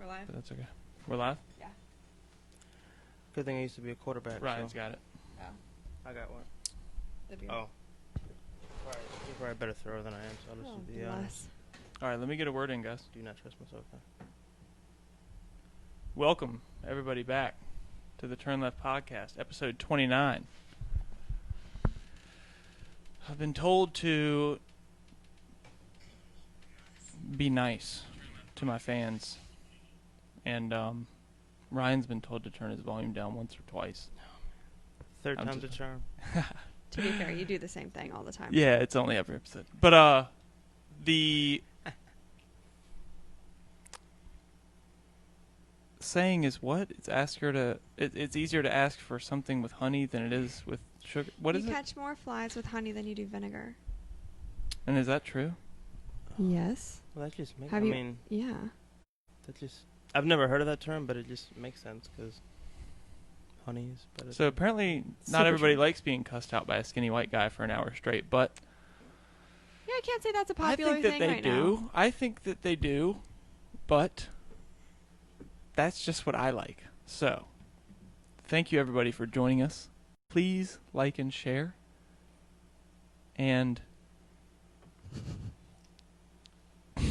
We're live. But that's okay. We're live? Yeah. Good thing I used to be a quarterback. Ryan's so. got it. Oh. I got one. The beer. Oh. You're probably a better thrower than I am, so I'll just be honest. All right, let me get a word in, guys. Do not trust myself now. Welcome, everybody, back to the Turn Left Podcast, episode 29. I've been told to be nice to my fans, and Ryan's been told to turn his volume down once or twice. Third time's a charm. To be fair, you do the same thing all the time. Yeah, it's only every episode. But the saying is what? It's ask her to. It's easier to ask for something with honey than it is with sugar. What is it? You catch more flies with honey than you do vinegar. And is that true? Yes. Well, that just makes. Yeah. That just. I've never heard of that term, but it just makes sense because honey is better. So apparently, not everybody likes being cussed out by a skinny white guy for an hour straight, but Yeah, I can't say that's a popular I think thing that they right do. now. I think that they do, but that's just what I like. So, thank you everybody for joining us. Please like and share. And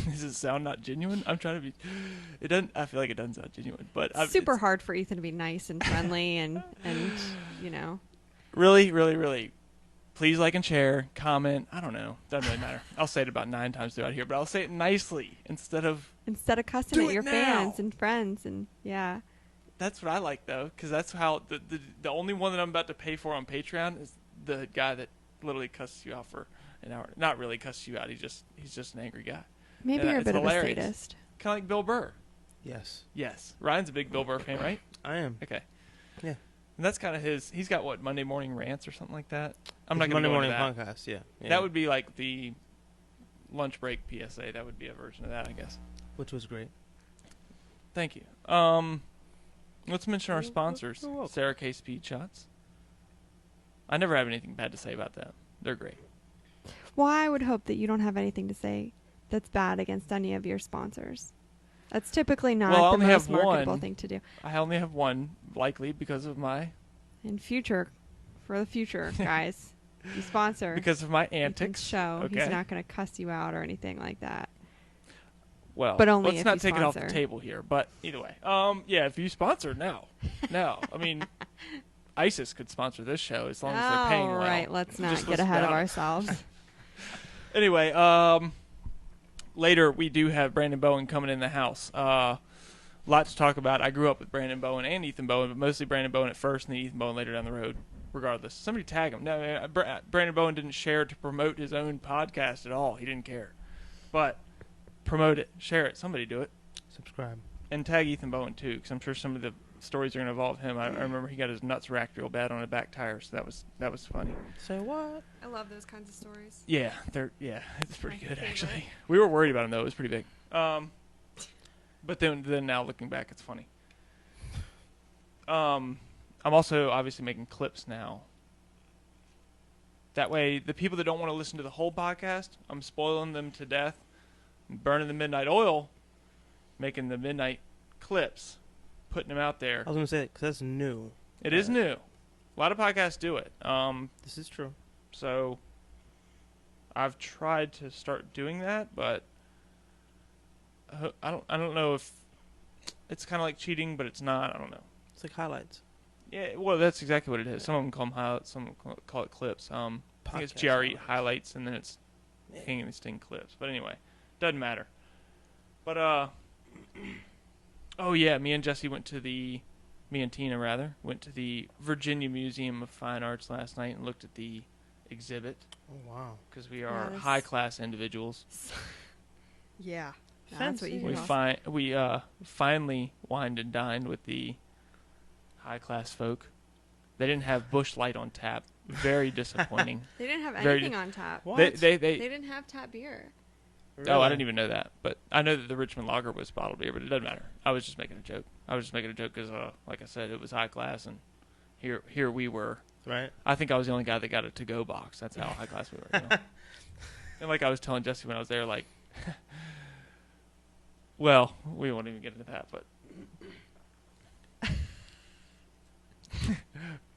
does it sound not genuine? I'm trying to be. It doesn't. I feel like it doesn't sound genuine, but Super hard for Ethan to be nice and friendly and you know. Really, really, really. Please like and share, comment. I don't know. Doesn't really matter. I'll say it about 9 times throughout here, but I'll say it nicely instead of cussing Do at your it now. fans and friends and yeah. That's what I like, though, because that's how the only one that I'm about to pay for on Patreon is the guy that literally cusses you out for an hour. Not really cusses you out. He's just an angry guy. Maybe And you're a it's bit hilarious. of a sadist. Kind of like Bill Burr. Yes, Yes. Ryan's a big Bill Burr fan, right? I am. Okay. Yeah. And that's kind of his. He's got what, Monday morning rants or something like that. I'm not It's going to Monday go morning into that. podcast. Yeah. That would be like the lunch break PSA. That would be a version of that, I guess. which was great. Thank you. Let's mention our sponsors, You're welcome. Sarah K. Speed Shots. I never have anything bad to say about them. They're great. Well, I would hope that you don't have anything to say that's bad against any of your sponsors. That's typically not Well, I the only most have marketable one. thing to do. I only have one, likely because of my In future, for the future, guys, you sponsor because of my Ethan's antics. show. Okay. He's not going to cuss you out or anything like that. Well, But only let's if not you take it off the sponsor. table here. But either way, yeah, if you sponsor now, I mean, ISIS could sponsor this show as long as they're paying well. Right, let's not Just get listen ahead of down. ourselves. Anyway, later we do have Brandon Bowen coming in the house. Lot to talk about. I grew up with Brandon Bowen and Ethan Bowen, but mostly Brandon Bowen at first and then Ethan Bowen later down the road. Regardless, somebody tag him. No, Brandon Bowen didn't share to promote his own podcast at all. He didn't care. But promote it, share it. Somebody do it. Subscribe. And tag Ethan Bowen too, because I'm sure some of the stories are going to involve him. I remember he got his nuts racked real bad on a back tire, so that was funny. Say what? I love those kinds of stories. Yeah, it's pretty My good favorite. actually. We were worried about him though; it was pretty big. But then now looking back, it's funny. I'm also obviously making clips now. That way, the people that don't want to listen to the whole podcast, I'm spoiling them to death, burning the midnight oil, making the midnight clips, putting them out there. I was gonna say because that's new. It is new. A lot of podcasts do it. This is true. So I've tried to start doing that, but I don't know if it's kind of like cheating, but it's not. I don't know. It's like highlights. Yeah, well, that's exactly what it is. Some of them call them highlights, some of them call it clips. I think it's Podcast GRE highlights, and then it's King and Sting clips. But anyway, doesn't matter. But oh yeah, me and Tina rather went to the Virginia Museum of Fine Arts last night and looked at the exhibit Oh wow. because we are Yes. high class individuals. Yeah. That's what you Fancy. can We call finally wined and dined with the high class folk. They didn't have Busch Light on tap. Very disappointing. They didn't have Very anything on tap. What? They They didn't have tap beer. Oh, I didn't even know that. But I know that the Richmond Lager was bottled beer, but it doesn't matter. I was just making a joke. Because, like I said, it was high class, and here we were. Right. I think I was the only guy that got a to-go box. That's how high class we were. You know? And like I was telling Jesse when I was there, like, Well, we won't even get into that, but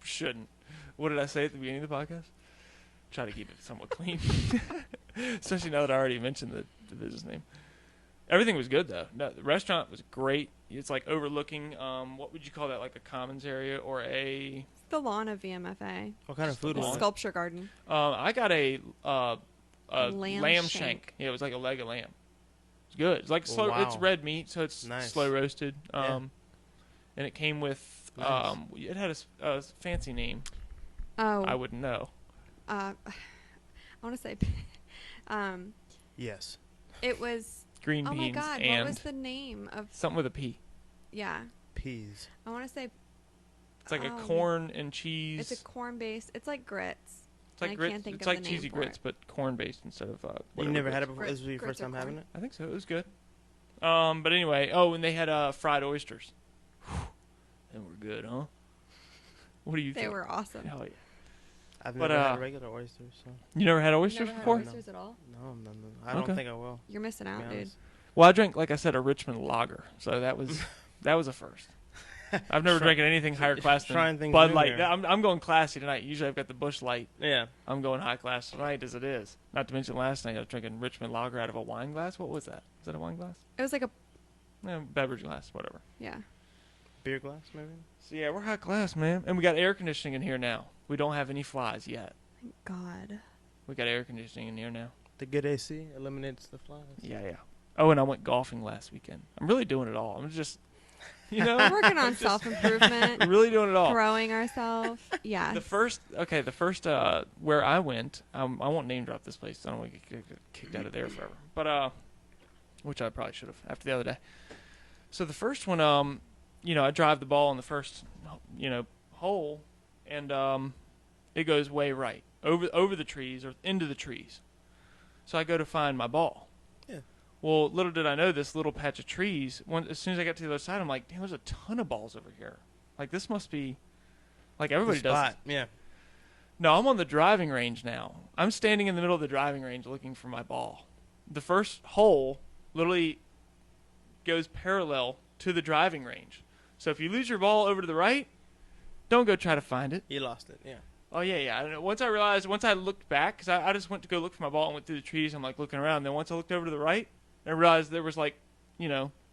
shouldn't. What did I say at the beginning of the podcast? Try to keep it somewhat clean, especially now that I already mentioned the business name. Everything was good though. No, the restaurant was great. It's like overlooking. What would you call that? Like a commons area or a? It's the lawn of VMFA. What kind of Just the food The was lawn. it? sculpture garden. I got a Lamb lamb shank. shank. Yeah, it was like a leg of lamb. It's good. It's like Oh, slow. It's wow. red meat, so it's Nice. slow roasted. Yeah. And it came with. Nice. It had a fancy name. Oh. I wouldn't know. I want to say. Yes. It was. Green Oh beans my God! and What was the name of? something with a P. Yeah, Peas. I want to say. It's like a Oh, corn and cheese. It's a corn based. It's like grits. It's like I grits. can't think It's of like the name cheesy for grits, it. but corn based instead of. You whatever never had it grits. before? This was your Grits first or time corn. having it? I think so. It was good. But anyway, and they had fried oysters. They were good, huh? What do you They think? were awesome. Hell yeah. I've But, never had regular oysters, so You never had You've oysters never had before? oysters at all? no. I don't Okay. think I will. You're missing to be out, dude. honest. Well, I drank, like I said, a Richmond lager, so that was a first. I've never drank anything higher class trying than things Bud new Light. here. I'm going classy tonight. Usually I've got the Busch Light. Yeah. I'm going high class tonight as it is. Not to mention last night I was drinking Richmond lager out of a wine glass. What was that? Was that a wine glass? It was like a Beverage glass, whatever. yeah. Beer glass, maybe? So yeah, we're high class, man. And we got air conditioning in here now. We don't have any flies yet. Thank God. We got air conditioning in here now. The good AC eliminates the flies. Yeah. Oh, and I went golfing last weekend. I'm really doing it all. I'm just, We're working on self improvement, really doing it all. growing ourselves. Yeah. The first where I went, I won't name drop this place. I don't want to get kicked out of there forever. But which I probably should have after the other day. So the first one, I drive the ball in the first, hole, and it goes way right over the trees or into the trees. So I go to find my ball. Yeah. Well, little did I know this little patch of trees. As soon as I got to the other side, I'm like, damn, there's a ton of balls over here. Like this must be, like everybody The does. spot. Yeah. No, I'm on the driving range now. I'm standing in the middle of the driving range looking for my ball. The first hole literally goes parallel to the driving range. So if you lose your ball over to the right, don't go try to find it. You lost it. Yeah. Oh, yeah. I don't know. Once I looked back, because I just went to go look for my ball and went through the trees. I'm like looking around. Then once I looked over to the right, I realized there was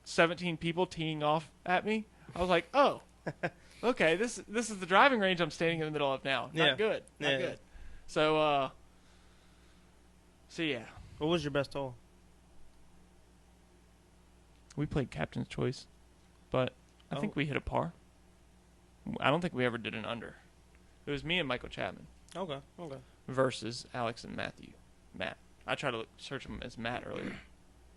17 people teeing off at me. I was like, oh, okay, this is the driving range I'm standing in the middle of now. Not Yeah. good. Not Yeah. good. So yeah. What was your best hole? We played Captain's Choice, but I think Oh. we hit a par. I don't think we ever did an under. It was me and Michael Chapman Okay. versus Alex and Matt. I tried to search him as Matt earlier,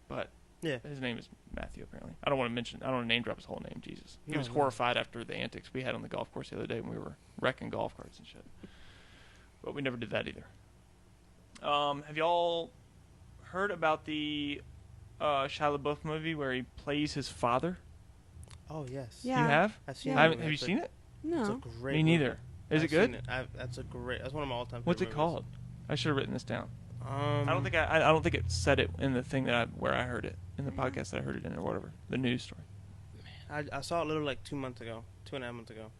but Yeah. his name is Matthew apparently. I don't want to name drop his whole name. Jesus, he No, was no. horrified after the antics we had on the golf course the other day when we were wrecking golf carts and shit. But we never did that either. Have y'all heard about the Shia LaBeouf movie where he plays his father? Oh, yes. Yeah. You have? I've seen Yeah. that Have movie. you That's seen it? It's a No. great Me movie. neither. Is it I've good? seen it. That's one of my all-time What's it favorite called? I should have written this down. movies. I don't think I don't think it said it in the thing where I heard it in the podcast that I heard it in or whatever, the news story. I saw it literally 2.5 months ago.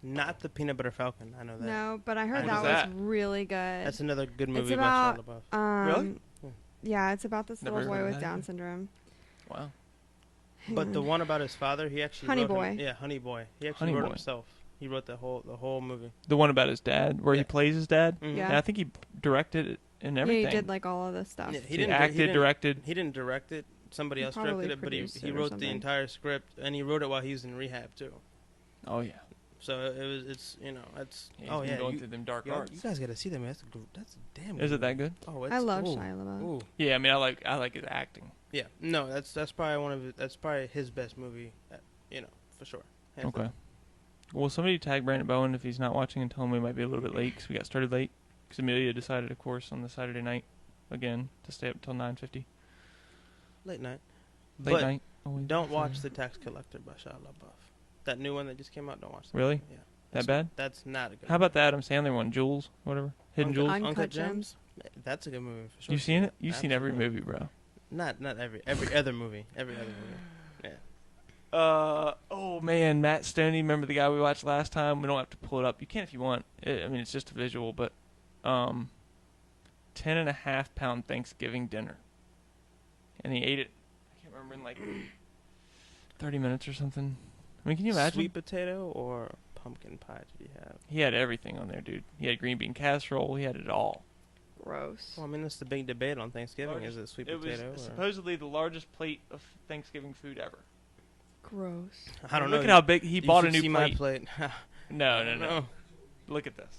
Not the Peanut Butter Falcon. I know that. No, but I heard What that is was that? really good. That's another good It's movie about about Shia LaBeouf. Really? Yeah, it's about this Never little heard boy of with that Down either. syndrome. Wow. But the one about his father, he actually Honey wrote Boy. Honey Boy. He actually Honey wrote Boy. it himself. He wrote the whole movie. The one about his dad, where he Yeah. plays his dad. Mhm. Yeah. And I think he directed it and everything. Yeah, he did like all of this stuff. Yeah, He didn't acted, directed. He didn't direct it. Somebody He else probably directed it, but produced he it or wrote the something. entire script, and he wrote it while he was in rehab too. Oh yeah. So it's it's He's oh been yeah. going You, through them dark you arts. guys got to see that, man. That's a damn. Is good it that movie. good? Oh, it's, I love ooh, Shia LaBeouf. Ooh. Yeah, I mean, I like his acting. Yeah, no, that's probably that's probably his best movie, for sure. Hands Okay. down. Well, somebody tag Brandon Bowen if he's not watching and tell him we might be a little bit late because we got started late. Because Amelia decided, of course, on the Saturday night again to stay up till 9:50. Late night. Late But night. always. Don't watch The Tax Collector by Shia LaBeouf. That new one that just came out. Don't watch that. Really? Yeah. That bad? That's not a good. How about the Adam Sandler one, Jules, whatever, Hidden Uncle- Jewels? Uncut Gems. That's a good movie for sure. You've seen it? You've seen every Absolutely. movie, bro. Not every other movie. Every other movie. Yeah. Oh man, Matt Stoney. Remember the guy we watched last time? We don't have to pull it up. You can if you want. I mean, it's just a visual, but 10.5 pound Thanksgiving dinner, and he ate it. I can't remember in like 30 minutes or something. I mean, can you imagine? Sweet potato or pumpkin pie did he have? He had everything on there, dude. He had green bean casserole. He had it all. Gross. Well, I mean, that's the big debate on Thanksgiving. Is it sweet potato? It was or? supposedly the largest plate of Thanksgiving food ever. Gross. I don't know. Look at how big he bought a new see plate. My plate. No. Look at this.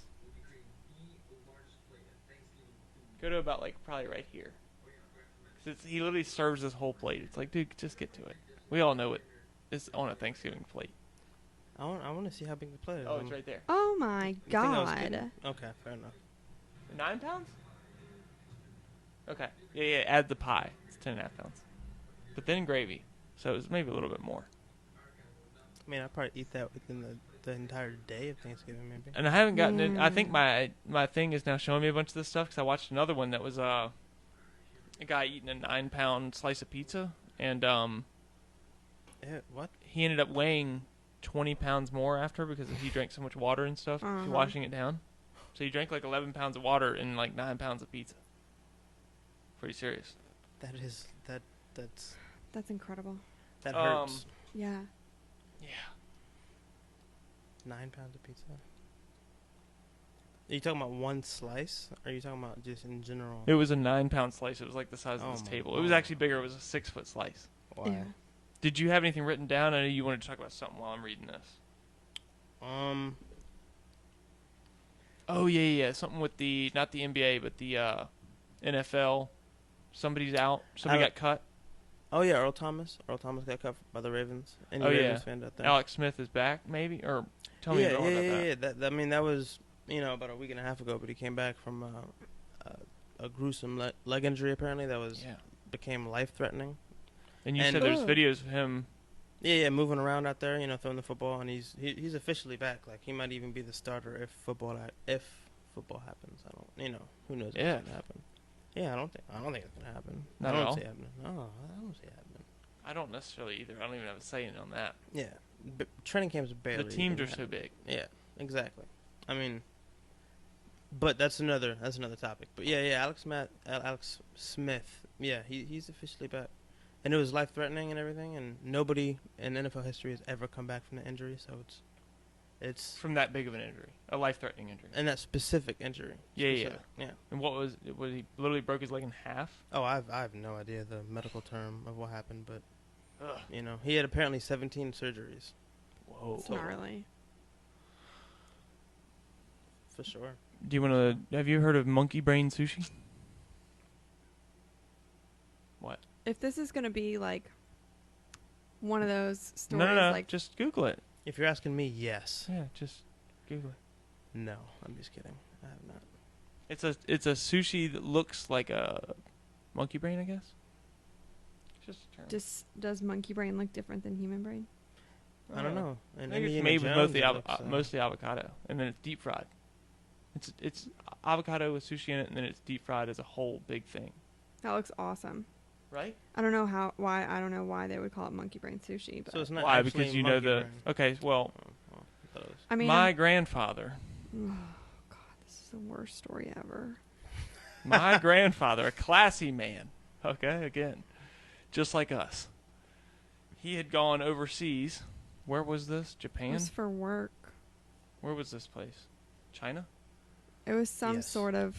Go to about like probably right here. 'Cause he literally serves this whole plate. It's like, dude, just get to it. We all know it. It's on a Thanksgiving plate. I want to see how big the plate is. Oh, it's right there. Oh my You think I was god. kidding? Okay, fair enough. 9 pounds? Okay. Yeah. Add the pie. It's 10.5 pounds. But then gravy. So it was maybe a little bit more. I mean, I'd probably eat that within the entire day of Thanksgiving, maybe. And I haven't gotten it. I think my thing is now showing me a bunch of this stuff because I watched another one that was a guy eating a 9-pound slice of pizza, and What? he ended up weighing 20 pounds more after because he drank so much water and stuff, washing it down. So he drank like 11 pounds of water and like 9 pounds of pizza. Pretty serious. That's incredible. that hurts. Yeah. Yeah. 9 pounds of pizza. Are you talking about one slice? Or are you talking about just in general? It was a 9-pound slice. It was like the size of Oh this my table. It was God. actually bigger. It was a 6-foot slice. Wow. Yeah. Did you have anything written down? I know you wanted to talk about something while I'm reading this. Oh yeah. Something with the not the NBA but the NFL. Somebody's out. Somebody got cut. Oh yeah, Earl Thomas. Earl Thomas got cut by the Ravens. Any Oh, yeah. Ravens fan out there? Alex Smith is back, maybe, or tell me more about that. Yeah. I mean, that was about a week and a half ago, but he came back from a gruesome leg injury. Apparently, that was became life threatening. And you said there's videos of him. Yeah, moving around out there, throwing the football, and he's officially back. Like he might even be the starter if football happens. I don't, who knows what's gonna happen. Yeah, I don't think it's gonna happen. Not I at don't all? see it happening. No, I don't see it happening. I don't necessarily either. I don't even have a say in on that. Yeah, training camps barely. The teams even are so happen. big. Yeah, exactly. I mean, but that's another topic. But yeah, Alex Smith. Yeah, he's officially back, and it was life threatening and everything. And nobody in NFL history has ever come back from the injury. So it's From that big of an injury, a life-threatening injury. and that specific injury. Yeah. Yeah. And what was he literally broke his leg in half? Oh, I have no idea the medical term of what happened, but Ugh. he had apparently 17 surgeries. Whoa. It's gnarly. For sure. Do you want to? Have you heard of monkey brain sushi? What? If this is gonna be like one of those stories, No. like Just Google it. If you're asking me, yes. Yeah, just Google it. No, I'm just kidding. I have not. It's a sushi that looks like a monkey brain, I guess. It's just a term. does monkey brain look different than human brain? I don't know. And I think it's Indiana made with Jones, it looks, mostly avocado, and then it's deep fried. It's avocado with sushi in it, and then it's deep fried as a whole big thing. That looks awesome. Right? I don't know why they would call it monkey brain sushi, but So it's not Why? actually Because you know monkey the. brain. Okay, well, I thought it was. I mean, my grandfather. oh god, this is the worst story ever. My grandfather, a classy man. Okay, again, just like us. He had gone overseas. Where was this? It Japan? was for work. Where was this place? China? It was some Yes. sort of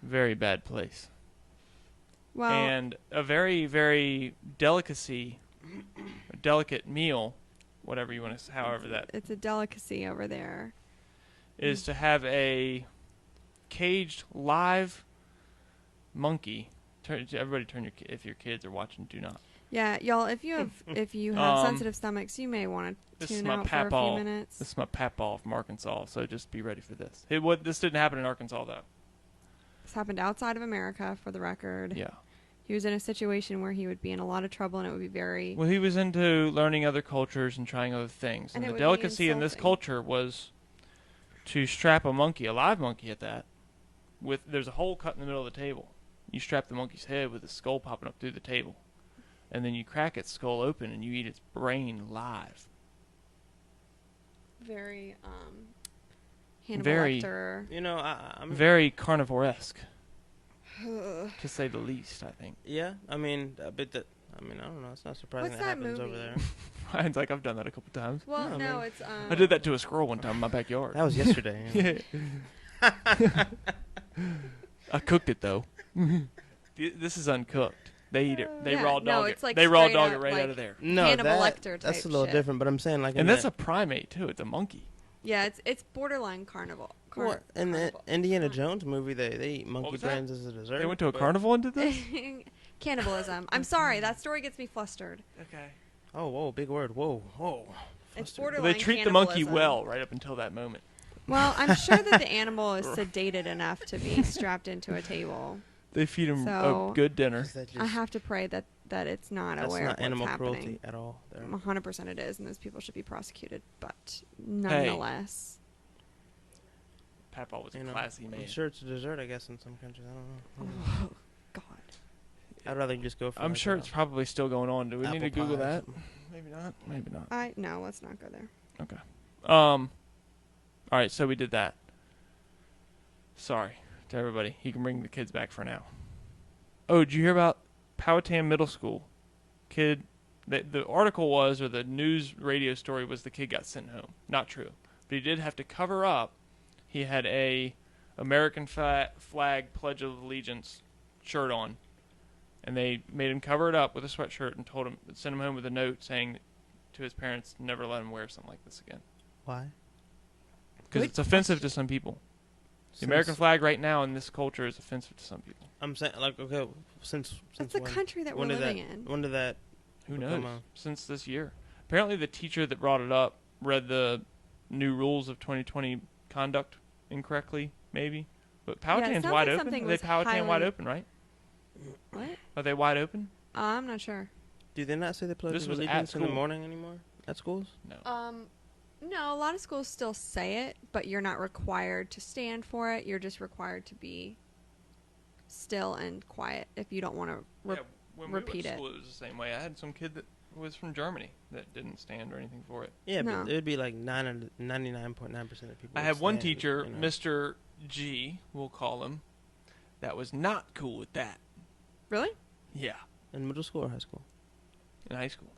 Very bad place. well. And a very, very delicate meal, whatever you want to, however that It's a delicacy over there. is, to have a caged live monkey. Everybody turn your if your kids are watching, do not. Yeah, y'all. If you have sensitive stomachs, you may want to This is tune my out for a few papal. minutes. This is my papaw from Arkansas, so just be ready for this. This didn't happen in Arkansas though. This happened outside of America, for the record. Yeah. He was in a situation where he would be in a lot of trouble, and it would be very. Well, he was into learning other cultures and trying other things, And and it the would be delicacy in this insulting. culture was to strap a live monkey at that, there's a hole cut in the middle of the table. You strap the monkey's head with its skull popping up through the table, and then you crack its skull open and you eat its brain live. Very Hannibal Very- Lecter. You know, I'm Very carnivore-esque, to say the least. I think. Yeah, I mean, a bit that. I mean, I don't know. It's not surprising What's that that happens movie? over there. Ryan's like, I've done that a couple times. Well, No, no, man. it's I did that to a squirrel one time in my backyard. That was yesterday. Yeah. I cooked it though. This is uncooked. They eat it. They Yeah, raw no, dog it's it. like They raw straight dog up, it right like- out of there. No, Hannibal that, Lecter that's type a little shit. different. But I'm saying like, in And that's the, a primate too. It's a monkey. Yeah, it's borderline carnival. What, in the carnival. Indiana Jones movie, they eat monkey was that? brains as a dessert. They went to a but- carnival and did this. Cannibalism. I'm sorry, that story gets me flustered. Okay. Oh, whoa, big word. Whoa, whoa. It's Flustered. borderline They treat the monkey cannibalism. well right up until that moment. Well, I'm sure that the animal is sedated enough to be strapped into a table. They feed him So- a good dinner. Is that I just- have to pray that it's not that's aware not of what's animal happening. cruelty at all. There. 100% it is, and those people should be prosecuted. But nonetheless, Papa was You a know, classy man. I'm sure it's a dessert, I guess, in some countries. I don't know. oh, God. I'd rather just go for. I'm like sure a it's probably still going on. Do we need to apple Google pie or that? something. Maybe not. Maybe not. No, let's not go there. All right, so we did that. Sorry to everybody. You can bring the kids back for now. Oh, did you hear about Powhatan Middle School? Kid, the article was, or the news radio story was, the kid got sent home. Not true. But he did have to cover up. He had a American flag Pledge of Allegiance shirt on. And they made him cover it up with a sweatshirt and sent him home with a note saying to his parents, never let him wear something like this again. Why? Because Good it's offensive to some people. The American flag right now in this culture is offensive to some people. I'm saying, like, okay, since That's the when? country that we're When did living that? in. When did that? Who Become knows? Since this year. Apparently the teacher that brought it up read the new rules of 2020 conduct incorrectly, maybe. But Powhatan's sounds wide like open. something Are they was Powhatan wide highly- open, right? What? Are they wide open? I'm not sure. Do they not say the Pledge This of was at Allegiance in the school. morning anymore at schools? No. No, a lot of schools still say it, but you're not required to stand for it. You're just required to be still and quiet if you don't want to. Yeah, when repeat we went to it. school, it was the same way. I had some kid that was from Germany that didn't stand or anything for it. Yeah, No. but it would be like 99.9% of people. I would had one stand, teacher, you know. Mr. G, we'll call him, that was not cool with that. Really? Yeah, in middle school or high school. in high school.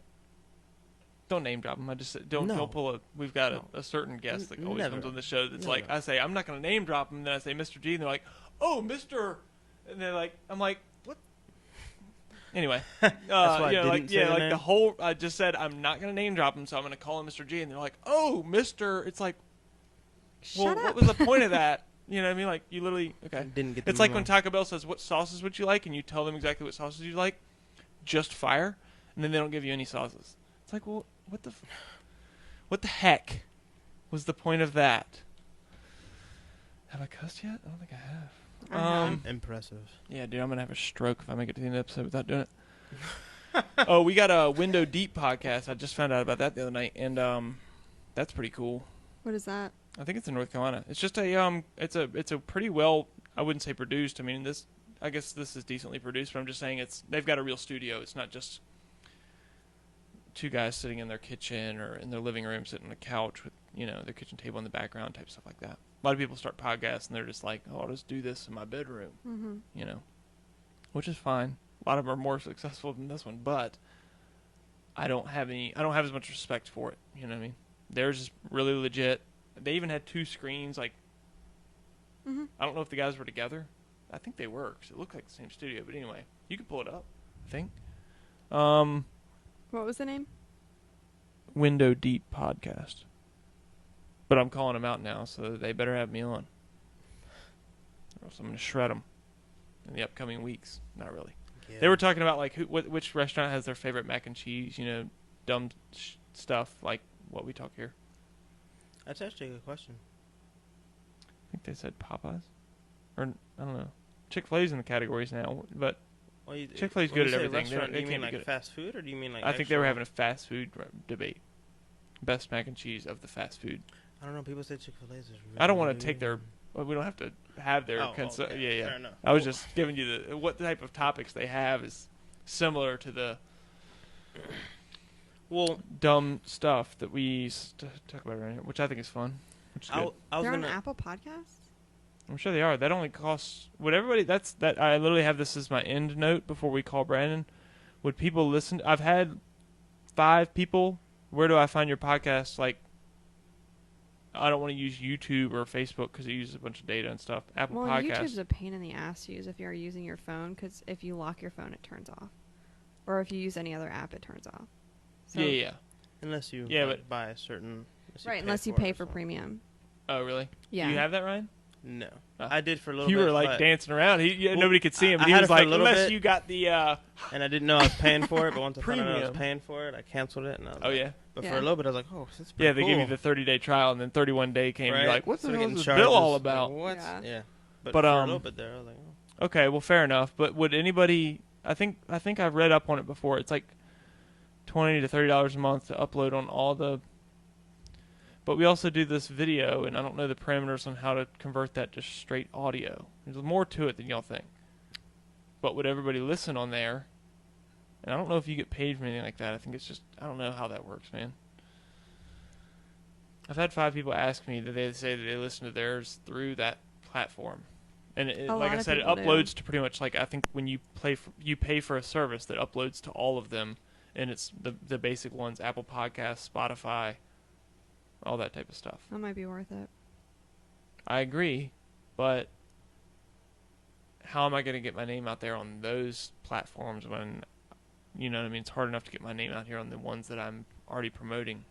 Don't name drop him. I just said, don't No. pull a. We've got No. a certain guest that always Never. comes on the show. That's Never. like, I say I'm not going to name drop him. Then I say Mr. G, and they're like, oh, Mr. And they're like, I'm like, what? Anyway, why I yeah, didn't like say yeah, the like name? the whole. I just said I'm not going to name drop him, so I'm going to call him Mr. G, and they're like, oh, Mr. It's like, well, Shut up. what was the point of that? You know what I mean? Like you literally okay. Didn't get the It's like memo. when Taco Bell says, "What sauces would you like?" and you tell them exactly what sauces you like, just fire, and then they don't give you any sauces. It's like, well, what the heck was the point of that? Have I cussed yet? I don't think I have. I have. Impressive. Yeah, dude, I'm gonna have a stroke if I make it to the end of the episode without doing it. Oh, we got a Window Deep podcast. I just found out about that the other night, and that's pretty cool. What is that? I think it's in North Carolina. It's just a it's a pretty well, I wouldn't say produced. I mean, I guess this is decently produced, but I'm just saying they've got a real studio. It's not just two guys sitting in their kitchen or in their living room sitting on a couch with, their kitchen table in the background type stuff like that. A lot of people start podcasts and they're just like, "Oh, I'll just do this in my bedroom." Mm-hmm. Which is fine. A lot of them are more successful than this one, but I don't have as much respect for it. You know what I mean? Theirs is really legit. They even had two screens. Like, Mm-hmm. I don't know if the guys were together. I think they were, 'cause it looked like the same studio. But anyway, you can pull it up, I think. What was the name? Window Deep Podcast. But I'm calling them out now, so they better have me on. Or else I'm going to shred them in the upcoming weeks. Not really. Yeah. They were talking about, like, which restaurant has their favorite mac and cheese, dumb stuff, like what we talk here. That's actually a good question. I think they said Popeyes. Or, I don't know. Chick-fil-A's in the categories now, but Well, Chick-fil-A's when good you at say everything. Restaurant, They do you mean can't be like good fast food, or do you mean like? I think they were actual- having a fast food debate. Best mac and cheese of the fast food. I don't know. People say Chick-fil-A's is. Really, I don't want to really take their... good. Well, we don't have to have their okay. yeah. Fair enough. I was just giving you the what type of topics they have is similar to the dumb stuff that we used to talk about right here, which I think is fun. Which is good. I was They're on gonna. Apple Podcasts? I'm sure they are. That only costs. Would everybody? That. I literally have this as my end note before we call Brandon. Would people listen? I've had 5 people. Where do I find your podcast? Like, I don't want to use YouTube or Facebook because it uses a bunch of data and stuff. Apple Well, Podcasts. YouTube's a pain in the ass to use if you're using your phone, because if you lock your phone, it turns off. Or if you use any other app, it turns off. So, yeah. Unless you buy a certain. Right, unless you pay for premium. Oh, really? Yeah. Do you have that, Ryan? No. Oh. I did for a little bit. You were like dancing around. Nobody could see him, but I he had was it for a like, little unless bit. you got the. And I didn't know I was paying for it, but once I found out I was Premium. paying for it, I canceled it. And I was Oh, like, yeah? But Yeah. for a little bit, I was like, oh, this is pretty Yeah, they cool. give you the 30-day trial, and then 31-day came, and you're like, what So the we're hell getting is this charges. bill all Like, about? what? Yeah. Yeah. But But, for a little bit there, I was like, oh. Okay, well, fair enough. But would anybody? I think I've read up on it before. It's like $20 to $30 a month to upload on all the. But we also do this video, and I don't know the parameters on how to convert that to straight audio. There's more to it than y'all think. But would everybody listen on there? And I don't know if you get paid for anything like that. I think it's just I don't know how that works, man. I've had 5 people ask me that they say that they listen to theirs through that platform. And A like lot I of said, it people do. uploads to pretty much like I think when you pay for a service that uploads to all of them, and it's the basic ones: Apple Podcasts, Spotify, all that type of stuff. That might be worth it. I agree, but how am I going to get my name out there on those platforms when, you know what I mean? It's hard enough to get my name out here on the ones that I'm already promoting.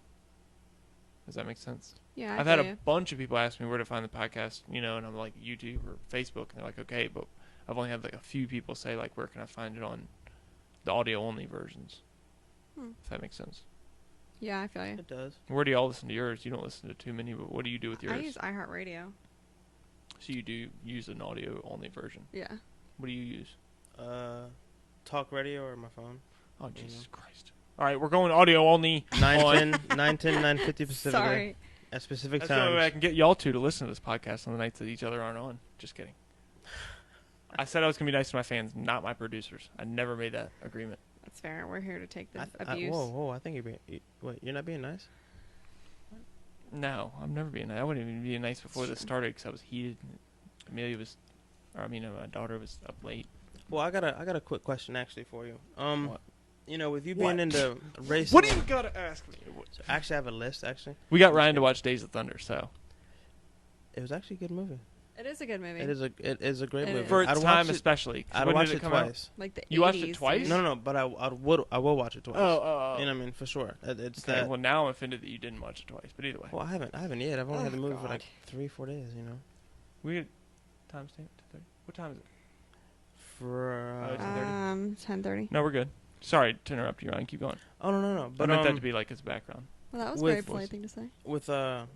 Does that make sense? Yeah, I've had a bunch of people ask me where to find the podcast, you know, and I'm like YouTube or Facebook, and they're like, okay, but I've only had like a few people say like, where can I find it on the audio only versions? If that makes sense. Yeah, I feel you. It does. Where do y'all listen to yours? You don't listen to too many, but what do you do with yours? I use iHeartRadio. So you do use an audio only version. Yeah. What do you use? Talk radio or my phone. Oh, Jesus Christ. All right, we're going audio only. 9:50 Pacific. Sorry. At specific That's the only way I times. can get y'all two to listen to this podcast on the nights that each other aren't on. Just kidding. I said I was going to be nice to my fans, not my producers. I never made that agreement. That's fair. We're here to take the I abuse. whoa! I think you're being. Wait, you're not being nice. No, I'm never being nice. I wouldn't even be nice before this started because I was heated. Amelia was, my daughter was up late. Well, I got a quick question actually for you. What? You know, with you What? being into racing. What do you got to ask me? So actually, I have a list. Actually, We got Ryan to watch Days of Thunder, so. it was actually a good movie. It is a good movie. It is a great It movie. is. For its I'd time watch it, especially. 'Cause I'd when watch did it come out? twice. Like the You watched it 80s, twice? dude. No, but I will watch it twice. Oh. You know what I mean? For sure. It's Okay, that. well, now I'm offended that you didn't watch it twice, but either way. Well, I haven't yet. I've only had the Oh, movie for like God. 3-4 days. You know. We had timestamp 2:30. What time is it? For. Oh, it's 10:30. 10:30. No, we're good. Sorry to interrupt you, Ryan. Keep going. Oh no. But I meant that to be like his background. Well, that was a With- very polite thing to say. with Fuck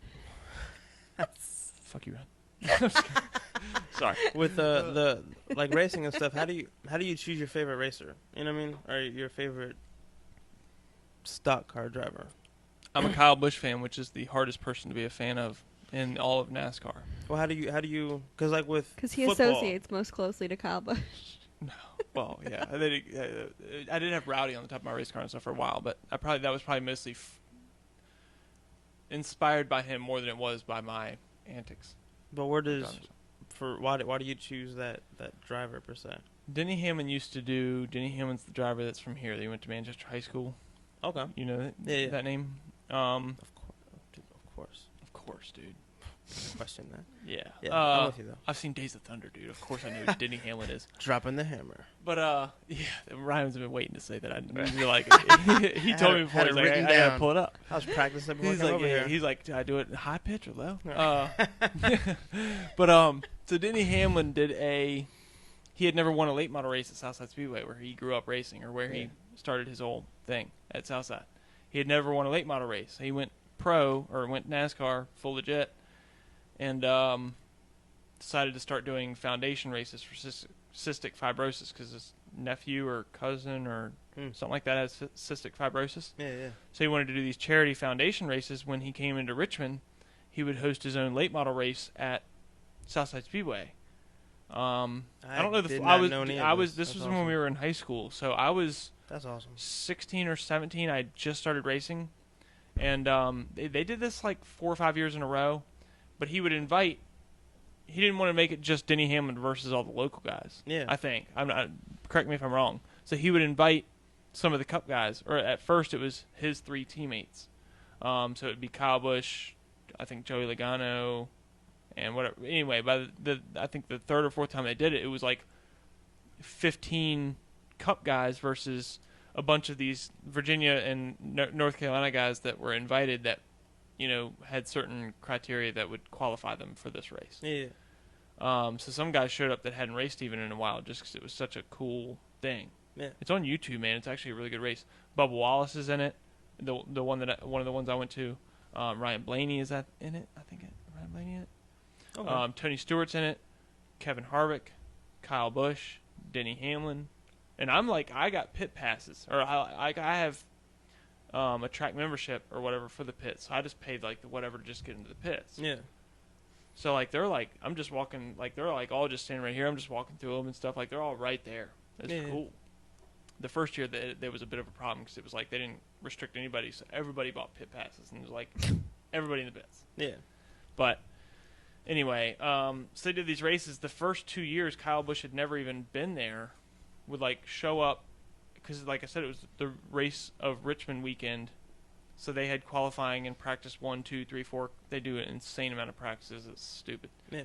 you, Ryan. Sorry. with the like racing and stuff. How do you choose your favorite racer? You know what I mean? Or your favorite stock car driver? I'm a Kyle Busch fan, which is the hardest person to be a fan of in all of NASCAR. Well, how do you? Because like with Because he football, associates most closely to Kyle Busch. Well, yeah. I did have Rowdy on the top of my race car and stuff for a while, but that was probably mostly inspired by him more than it was by my antics. But why do you choose that driver per se? Denny Hamlin's the driver that's from here. They went to Manchester High School. Okay. You know Yeah. that name? Of course. Of course, dude. Question that. Yeah. Yeah, I'm with you though. I've seen Days of Thunder, dude. Of course I know who Denny Hamlin is. Dropping the hammer. But yeah, Ryan's been waiting to say that. I knew, like he told me before. Had He's it like, written I gotta down. pull it up. I was practicing before I He's came like, over here. he's like, do I do it in high pitch or low? But so Denny Hamlin he had never won a late model race at Southside Speedway where he grew up racing or where he started his whole thing at Southside. He had never won a late model race. He went went NASCAR full legit, and decided to start doing foundation races for cystic fibrosis because his nephew or cousin or something like that has cystic fibrosis. Yeah. So he wanted to do these charity foundation races. When he came into Richmond, he would host his own late model race at Southside Speedway. I don't know did I not was know any of I was this. this That's was when we awesome. were in high school, so I was That's awesome. 16 or 17. I just started racing, and they did this like 4 or 5 years in a row. But he would invite. He didn't want to make it just Denny Hamlin versus all the local guys. Yeah. I think I'm not. Correct me if I'm wrong. So he would invite some of the Cup guys, or at first it was his 3 teammates. So it'd be Kyle Busch, I think Joey Logano, and whatever. Anyway, by the I think the third or fourth time they did it, it was like 15 Cup guys versus a bunch of these Virginia and North Carolina guys that were invited that, had certain criteria that would qualify them for this race. Yeah. So some guys showed up that hadn't raced even in a while just because it was such a cool thing. Yeah. It's on YouTube, man. It's actually a really good race. Bubba Wallace is in it. The one one of the ones I went to. Ryan Blaney is in it. I think Ryan Blaney in it. Okay. Tony Stewart's in it. Kevin Harvick, Kyle Busch, Denny Hamlin, and I'm like, I got pit passes, or I have a track membership or whatever for the pits. So I just paid like the whatever to just get into the pits. Yeah. So like they're like, I'm just walking, like they're like all just standing right here. I'm just walking through them and stuff. Like they're all right there. It's cool. The first year there was a bit of a problem because it was like they didn't restrict anybody, so everybody bought pit passes, and it was like everybody in the pits. Yeah. But anyway, so they did these races. The first 2 years, Kyle Busch had never even been there. Would like show up because, like I said, it was the race of Richmond weekend. So they had qualifying and practice 1, 2, 3, 4. They do an insane amount of practices. It's stupid. Yeah.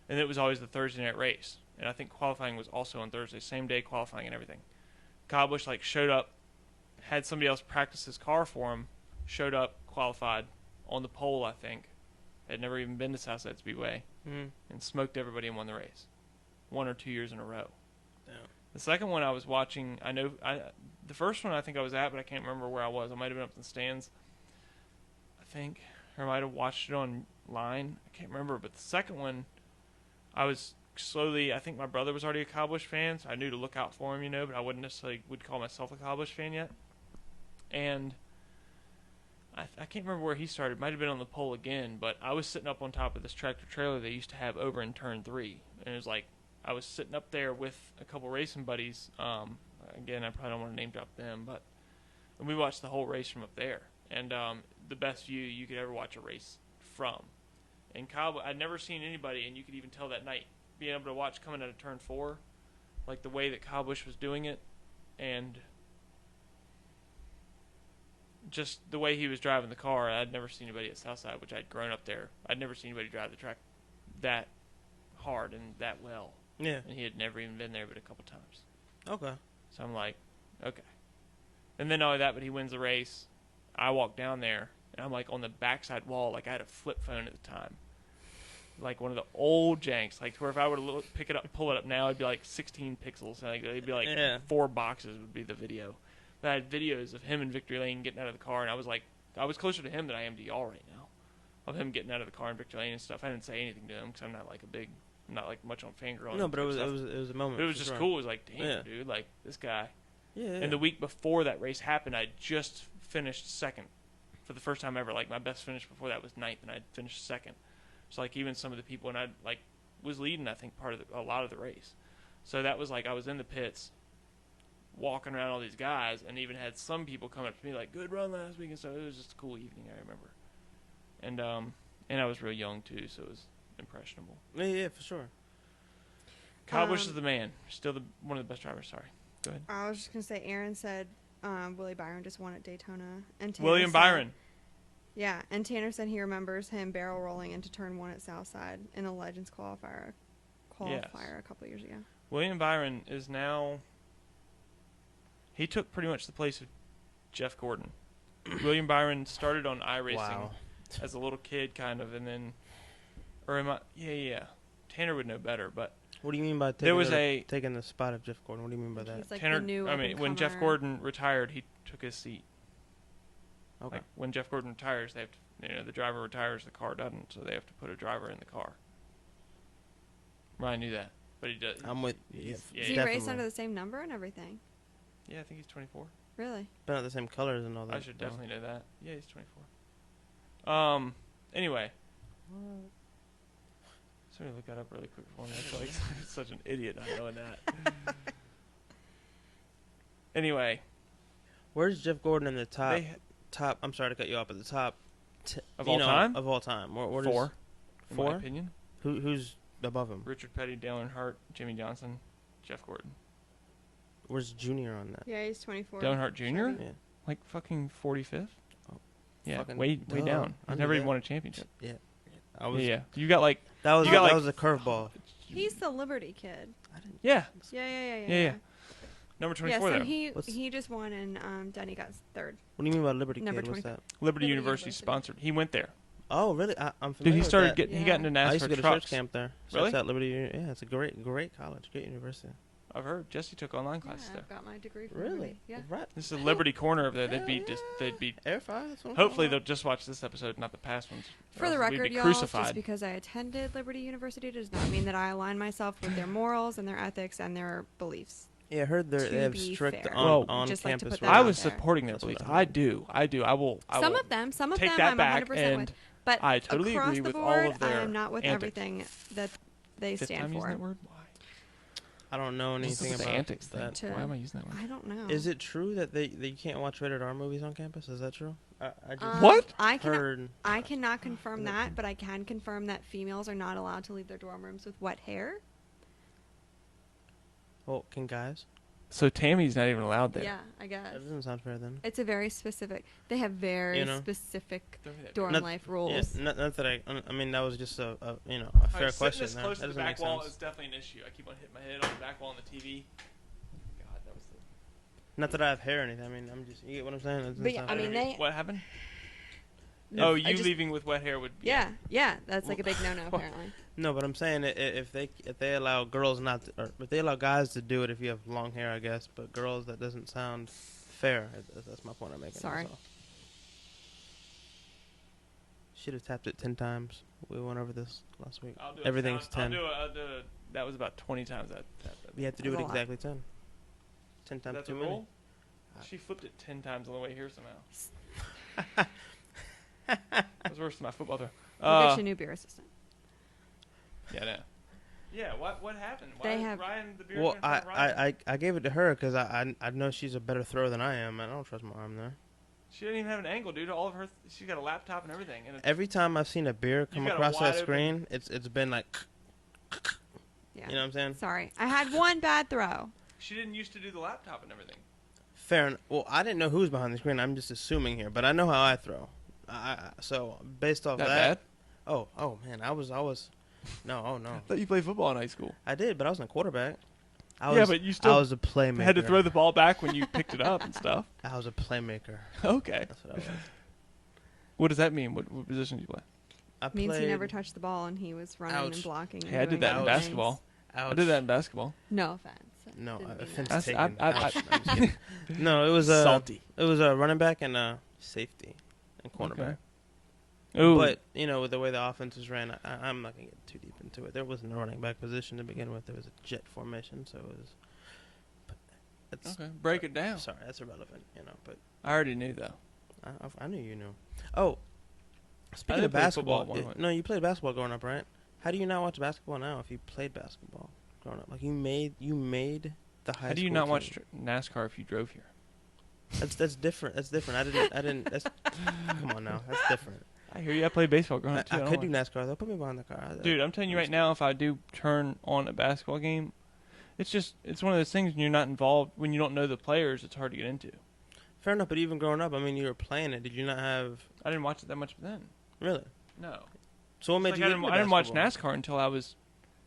And it was always the Thursday night race. And I think qualifying was also on Thursday, same day qualifying and everything. Kyle Busch like showed up, had somebody else practice his car for him, showed up, qualified on the pole, I think. Had never even been to Southside Speedway, and smoked everybody and won the race. 1 or 2 years in a row. Yeah. The second one I was watching, the first one I think I was at, but I can't remember where I was. I might have been up in the stands, I think, or I might have watched it online. I can't remember. But the second one, I was slowly. I think my brother was already a Kyle Busch fan, so I knew to look out for him, but I wouldn't necessarily would call myself a Kyle Busch fan yet. And I can't remember where he started. Might have been on the pole again, but I was sitting up on top of this tractor trailer they used to have over in turn 3, and it was like I was sitting up there with a couple racing buddies. Again, I probably don't want to name drop them, but and we watched the whole race from up there, and the best view you could ever watch a race from. And Kyle, I'd never seen anybody, and you could even tell that night, being able to watch coming out of turn 4, like the way that Kyle Busch was doing it, and just the way he was driving the car. I'd never seen anybody at Southside, which I'd grown up there. I'd never seen anybody drive the track that hard and that well. Yeah. And he had never even been there but a couple times. Okay. So I'm like, okay. And then not only that, but he wins the race. I walk down there, and I'm like on the backside wall, like I had a flip phone at the time. Like one of the old janks, like to where if I were to pick it up, pull it up now, it'd be like 16 pixels. Like, it'd be like 4 boxes would be the video. But I had videos of him in Victory Lane getting out of the car, and I was closer to him than I am to y'all right now. Of him getting out of the car in Victory Lane and stuff. I didn't say anything to him because I'm not like much on fangirl. No, but it was a moment. But it was just cool. It was like, damn, dude, like this guy. Yeah. And the week before that race happened, I just finished second for the first time ever. Like my best finish before that was 9th, and I finished second. So like even some of the people, and I like was leading, I think a lot of the race. So that was like I was in the pits, walking around all these guys, and even had some people come up to me like, "Good run last week," and so it was just a cool evening. I remember, and I was real young too, so it was impressionable. Yeah, for sure. Kyle Busch is the man. Still one of the best drivers. Sorry, go ahead. I was just gonna say, Aaron said Willie Byron just won at Daytona, and Tanner William said, Byron. Yeah, and Tanner said he remembers him barrel rolling into turn 1 at Southside in the Legends qualifier Yes. a couple years ago. William Byron is now. He took pretty much the place of Jeff Gordon. William Byron started on iRacing as a little kid, kind of, and then, or am I? Yeah. Tanner would know better, but what do you mean by taking the spot of Jeff Gordon? What do you mean by that? He's like Tanner, the new when Jeff Gordon retired, he took his seat. Okay. Like when Jeff Gordon retires, they have to, the driver retires, the car doesn't, so they have to put a driver in the car. Ryan knew that, but he does. I'm with. Does he race under the same number and everything? Yeah, I think he's 24. Really? But not the same colors and all that. I should definitely know that. Yeah, he's 24. Anyway. So Somebody look that up really quick for me. I feel like I'm such an idiot not knowing that. Anyway, Where's Jeff Gordon in the top? they Top. I'm sorry to cut you off, but the top of all time, Of all time. What is- 4. In my Four? opinion, Who's above him? Richard Petty, Dale Earnhardt, Jimmy Johnson, Jeff Gordon. Where's Junior on that? Yeah, he's 24. Dale Earnhardt Jr. Chevy. Yeah. Like fucking 45th. Oh, Yeah, fucking way duh. down. I He's knew never even that. won a championship. Yeah. I was. Yeah, you got like That was you got, that like- was a curveball. He's the Liberty kid. I didn't. yeah, Yeah. number Yeah, 24 so there. he just won and Denny got third. What do you mean by Liberty Number Kid? What's 25. that? Liberty Liberty University University. sponsored. He went there. Oh, really? I'm Dude, familiar he with started that. getting. He got into I used to NASCAR go to trucks. church camp there. Really? At Liberty. Yeah, it's a great college, great university. I've heard Jesse took online classes Yeah, there. I've got my degree from Really? Liberty. Yeah. Right. This is a Liberty corner over there. Hell They'd be. Air Fire. That's what I'm Hopefully talking they'll just watch this episode, not the past ones. For or the else we'd record, be y'all, crucified. just because I attended Liberty University does not mean that I align myself with their morals and their ethics and their beliefs. about. Yeah, I heard To they have be strict fair. Well, on just like to campus. put that I out was there. supporting their That's what beliefs. I I heard. do. I will. Some of them take I'm that back 100% and with. But I totally across agree the with all board, of their I am not with antics. everything that they Fifth stand time using for. that word? Why? I don't know Just anything the about antics thing. that. To- Why am I using that word? I don't know. Is it true that you can't watch rated R movies on campus? Is that true? I just What? I heard. cannot confirm that, but I can confirm that females are not allowed to leave their dorm rooms with wet hair. Well, can guys? So Tammy's not even allowed there. Yeah, I guess. That doesn't sound fair then. It's a very specific. They have very You know? specific Throw me that dorm Not- life Yeah, rules. not that I mean, that was just a All fair right, sitting question. this That close to the doesn't back make wall sense. is definitely an issue. I keep on hitting my head on the back wall on the TV. God, that was the. Not that I have hair or anything. I mean, I'm just. You get what I'm saying? That doesn't But yeah, sound I fair. mean, they- What happened? No, Oh, I you just- leaving with wet hair would. Yeah, that's like a big no-no apparently. No, but I'm saying if they allow girls not to, or if they allow guys to do it if you have long hair, I guess, but girls, that doesn't sound fair. That's my point I'm making. Sorry. that's all. Should have tapped it 10 times. We went over this last week. I'll do Everything's 10. That was about 20 times that. You have to do That's it a lot. exactly 10. 10 times That's too a many. rule. She flipped it 10 times on the way here somehow. That was worse than my football throw. We'll get you a new beer assistant. Yeah, no. Yeah, what happened? Why They is have- Ryan the beer Well, in front of Ryan? I gave it to her because I know she's a better thrower than I am. I don't trust my arm there. She didn't even have an angle, dude. All of her, she's got a laptop and everything. And Every time I've seen a beer come got a across wide that open- screen, it's been like, Yeah. you know what I'm saying? Sorry, I had one bad throw. she didn't used to do the laptop and everything. Fair enough. Well, I didn't know who's behind the screen. I'm just assuming here, but I know how I throw. So based off That that, bad? oh man, I was no. I thought you played football in high school. I did, but I wasn't a quarterback. Yeah, but you still I was a playmaker. had to throw the ball back when you picked it up and stuff. I was a playmaker. Okay. That's what I was. What does that mean? What position do you play? I Means he played- never touched the ball and he was running and Ouch. blocking. And Hey, I did doing that in other Ouch. basketball. I Ouch. did that in basketball. No offense. No, Didn't mean offense that. taken. I- Ouch. I'm just kidding. No, it was Salty. It was a running back and a safety and cornerback. Okay. Ooh. But with the way the offenses ran, I'm not gonna get too deep into it. There wasn't a running back position to begin with. There was a jet formation, so it was. But it's, Okay, break it down. Sorry, that's irrelevant, But I already knew though. I knew you knew. Oh, speaking did of play basketball, football at one point. no, you played basketball growing up, right? How do you not watch basketball now if you played basketball growing up? Like you made the high. How do you school not team. watch NASCAR if you drove here? That's different. That's different. I didn't. That's, come on now. That's different. I hear you. I played baseball growing up too. I don't could lie. do NASCAR though. Put me behind the car. Dude, I'm telling you right now, if I do turn on a basketball game, it's one of those things when you're not involved, when you don't know the players, it's hard to get into. Fair enough, but even growing up, I mean, you were playing it. Did you not have I didn't watch it that much then. really? No. So what made It's you? like get into I didn't watch basketball? NASCAR until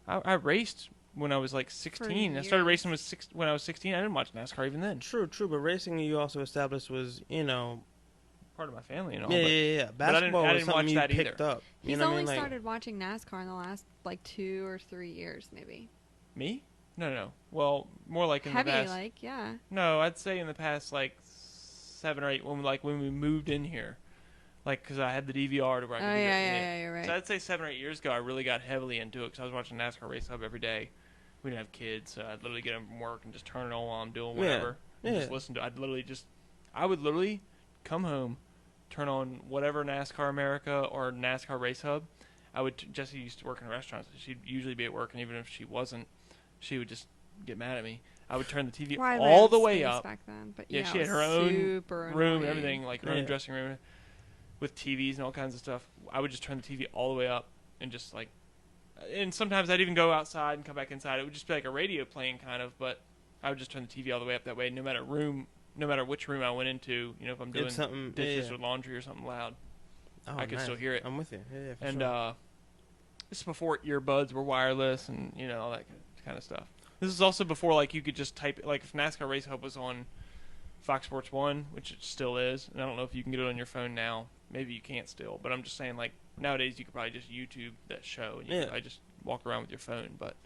I raced when I was like 16. I started years. racing when I was 16. I didn't watch NASCAR even then. True, but racing you also established was Part of my family and all. yeah. but I didn't- Basketball I was didn't something watch you that picked either. up. You He's know what I only mean? Like, started watching NASCAR in the last like 2 or 3 years, maybe. Me? No. Well, more like in Heavy, the past. like yeah. No, I'd say in the past like 7 or 8 when we moved in here, like because I had the DVR to where I Oh could do that. yeah, you're right. So I'd say 7 or 8 years ago, I really got heavily into it because I was watching NASCAR Race Hub every day. We didn't have kids, so I'd literally get home from work and just turn it on while I'm doing whatever. And just yeah. listen to. I would literally come home, turn on whatever NASCAR America or NASCAR Race Hub, Jessie used to work in restaurants. She'd usually be at work, and even if she wasn't, she would just get mad at me. I would turn the TV Riley all had the way space up. back then, but Yeah, yeah, she it had her was own super room annoying. and everything, like her own Yeah. dressing room with TVs and all kinds of stuff. I would just turn the TV all the way up and just like, and sometimes I'd even go outside and come back inside. It would just be like a radio playing kind of, but I would just turn the TV all the way up that way. No matter which room I went into, if I'm doing something dishes yeah. or laundry or something loud, Oh, I could nice. still hear it. I'm with you. Yeah, for And sure. this is before earbuds were wireless and all that kind of stuff. This is also before like you could just type it, like if NASCAR Race Hub was on Fox Sports 1, which it still is, and I don't know if you can get it on your phone now. Maybe you can't still, but I'm just saying like nowadays you could probably just YouTube that show and you could probably just walk around with your phone. But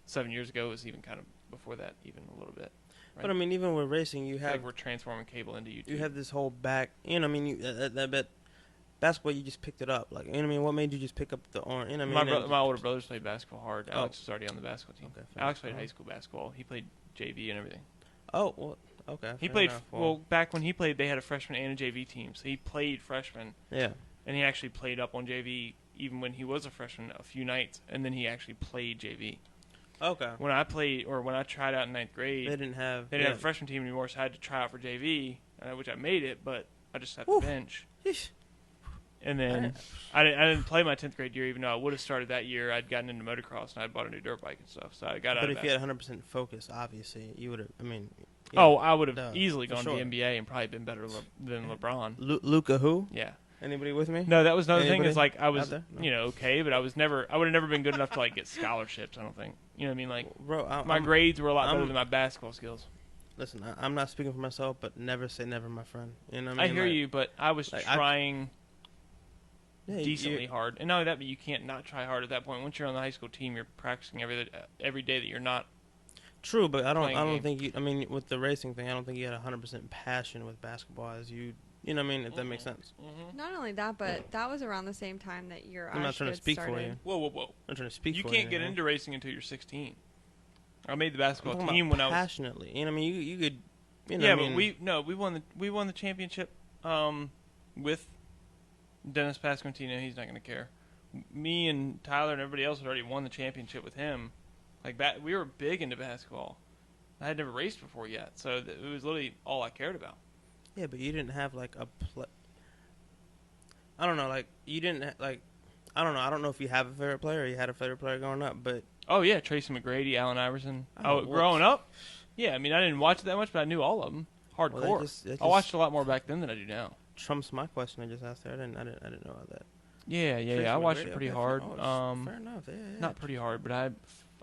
7 years ago it was even kind of before that, even a little bit. Right? But I mean, even with racing, you It's like have we're transforming cable into YouTube. you have this whole back. I mean, I bet basketball you just picked it up. Like, I mean, what made you just pick up the orange? I mean, my older brothers played basketball hard. Oh. Alex was already on the basketball team. Okay, Alex played enough. high school basketball. He played JV and everything. Oh, well, okay. He fair played enough. well back when he played. They had a freshman and a JV team, so he played freshman, Yeah. and he actually played up on JV even when he was a freshman a few nights, and then he actually played JV. Okay. When I tried out in ninth grade, They didn't have. they didn't have a freshman team anymore, so I had to try out for JV, which I made it, but I just sat the Whew. bench. Yeesh. And then I didn't play my 10th grade year, even though I would have started that year. I'd gotten into motocross and I'd bought a new dirt bike and stuff, so I got out But of if that. you had 100% focus, obviously, you would have. I mean. Yeah. Oh, I would have Duh, easily for gone sure. to the NBA and probably been better than LeBron. Luca who? Yeah. Anybody with me? No, that was another thing. Anybody Is like I was, out there? No. okay, but I would have never been good enough to like get scholarships. I don't think. You know what I mean? Like Bro, my grades were a lot better I'm- than my basketball skills. Listen, I'm not speaking for myself, but never say never, my friend. You know what I I mean? hear Like, you, but I was like, trying yeah, decently hard, and not only that, but you can't not try hard at that point. Once you're on the high school team, you're practicing every day that you're not. True, but I don't playing think you. I mean, with the racing thing, I don't think you had 100% passion with basketball as you. You know what I mean? If that makes sense. Mm-hmm. Not only that, but that was around the same time that your I'm not trying to speak for you. Whoa! I'm trying to speak You for can't get you know? into racing until you're 16. I made the I'm basketball talking team about when I was. passionately. You know what I mean? You could. You know Yeah, what I mean? but we won the championship with Dennis Pasquantino. He's not going to care. Me and Tyler and everybody else had already won the championship with him. Like we were big into basketball. I had never raced before yet, so it was literally all I cared about. Yeah, but you didn't have like a. I don't know. Like you didn't like. I don't know. I don't know if you have a favorite player or you had a favorite player growing up, but Oh yeah, Tracy McGrady, Allen Iverson. Oh, Growing up, yeah. I mean, I didn't watch it that much, but I knew all of them. Hardcore. Well, that I watched a lot more back then than I do now. trumps my question I just asked there. I didn't know all that. Yeah. Tracy I watched McGrady, it pretty okay, hard. fair enough. Yeah. Not pretty hard, but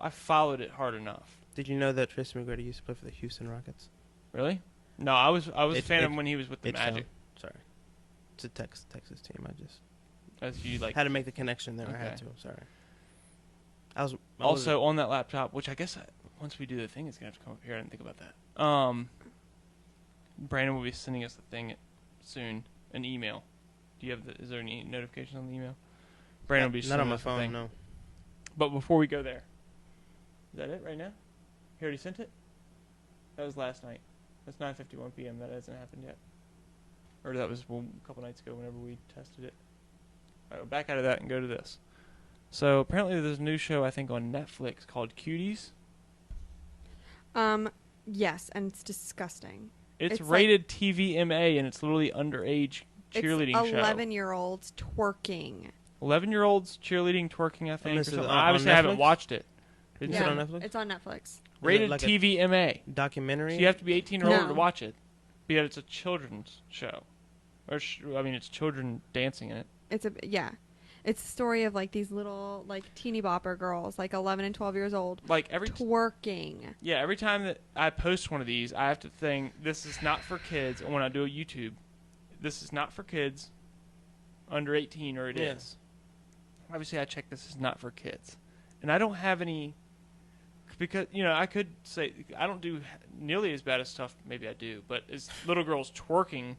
I followed it hard enough. Did you know that Tracy McGrady used to play for the Houston Rockets? Really? No, I was a fan of him when he was with the It's Magic. Sorry, it's a Texas team. I just As you like. had to make the connection there. I had Okay. to. Sorry. I was Also on that laptop, which I guess once we do the thing, it's gonna have to come up here. I didn't think about that. Brandon will be sending us the thing soon, an email. Do you have is there any notifications on the email? Brandon will be not sending on my us the thing. phone. No. But before we go there, is that it right now? He already sent it? That was last night. That's 9:51 p.m. That hasn't happened yet. Or that was a couple nights ago whenever we tested it. All right, back out of that and go to this. So apparently there's a new show, I think, on Netflix called Cuties. Yes, and it's disgusting. It's It's rated TVMA, and it's literally underage cheerleading it's show. 11-year-olds twerking. 11-year-olds cheerleading, twerking, I think. Or this is something. on Obviously, I haven't Netflix? watced it. Is It's it on Netflix? It's on Netflix. rated like a TVMA. documentary. So you have to be 18 or older to No. watch it. But yet it's a children's show. Or it's children dancing in it. It's a story of like these little like teeny bopper girls, like 11 and 12 years old, Like every twerking. every time that I post one of these, I have to think this is not for kids. And when I do a YouTube, this is not for kids under 18, or it is. Obviously, I check this is not for kids, and I don't have any because I could say I don't do nearly as bad as stuff. Maybe I do, but it's little girls twerking,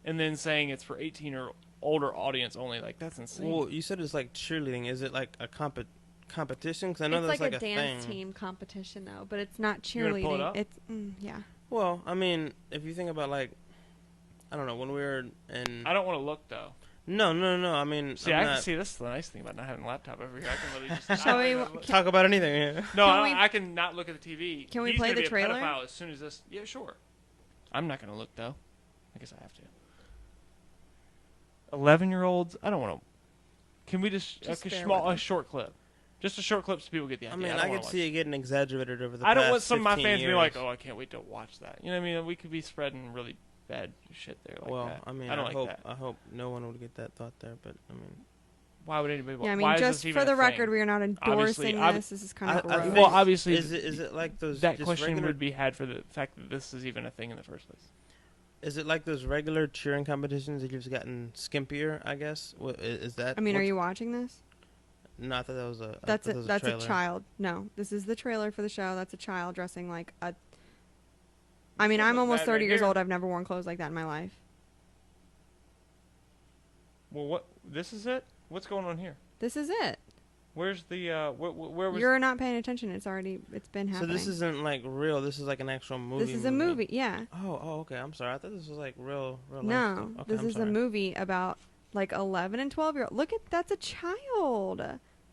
and then saying it's for 18 or older audience only. Like that's insane. Well, you said it's like cheerleading. Is it like a competition? Because I know It's that's like like a dance thing. team competition though, but it's not You wanna pull it cheerleading. up? It's yeah. Well, I mean, if you think about like, I don't know, when we were in. I don't want to look though. No. I mean, See, I'm I not can see. That's the nice thing about not having a laptop over here. I can really just. Shall I we- don't know. talk about anything. Yeah. No, Can we- I can not look at the TV. Can we He's play gonna the be trailer? A pedophile as soon as this. Yeah, sure. I'm not gonna look though. I guess I have to. 11-year-olds. I don't want to. Can we just Just a bear small with a us. short clip? Just a short clip so people get the I idea. mean, don't I wanna could watch see it getting exaggerated over the I don't past want some of my 15 fans to be years. like, "Oh, I can't wait to watch that." You know what I mean? We could be spreading really bad shit there like well, that. I mean, I don't like hope that. I hope no one would get that thought there, but I mean, Why would anybody? Yeah, I why mean, is just this even for the a record, thing? we are not Obviously, endorsing this. This is kind of I gross. think- Well, obviously, is it like those that just question regular, would be had for the fact that this is even a thing in the first place. Is it like those regular cheering competitions that you've gotten skimpier? I guess. Is that? I mean, are what's- you watching this? No, I thought that was a. I That's thought a that was that's a trailer. child. No, this is the trailer for the show. That's a child dressing like a. I mean, This I'm looks almost bad 30 right years here. old. I've never worn clothes like that in my life. Well, what? This is it? What's going on here? This is it. Where's the? Where was? You're not paying attention. It's been So happening. this isn't like real. This is like an actual movie. This is a movie. Yeah. Oh, okay. I'm sorry. I thought this was like real life No, stuff. Okay, this I'm is a sorry. movie about like 11 and 12-year-old. Look at that's a child.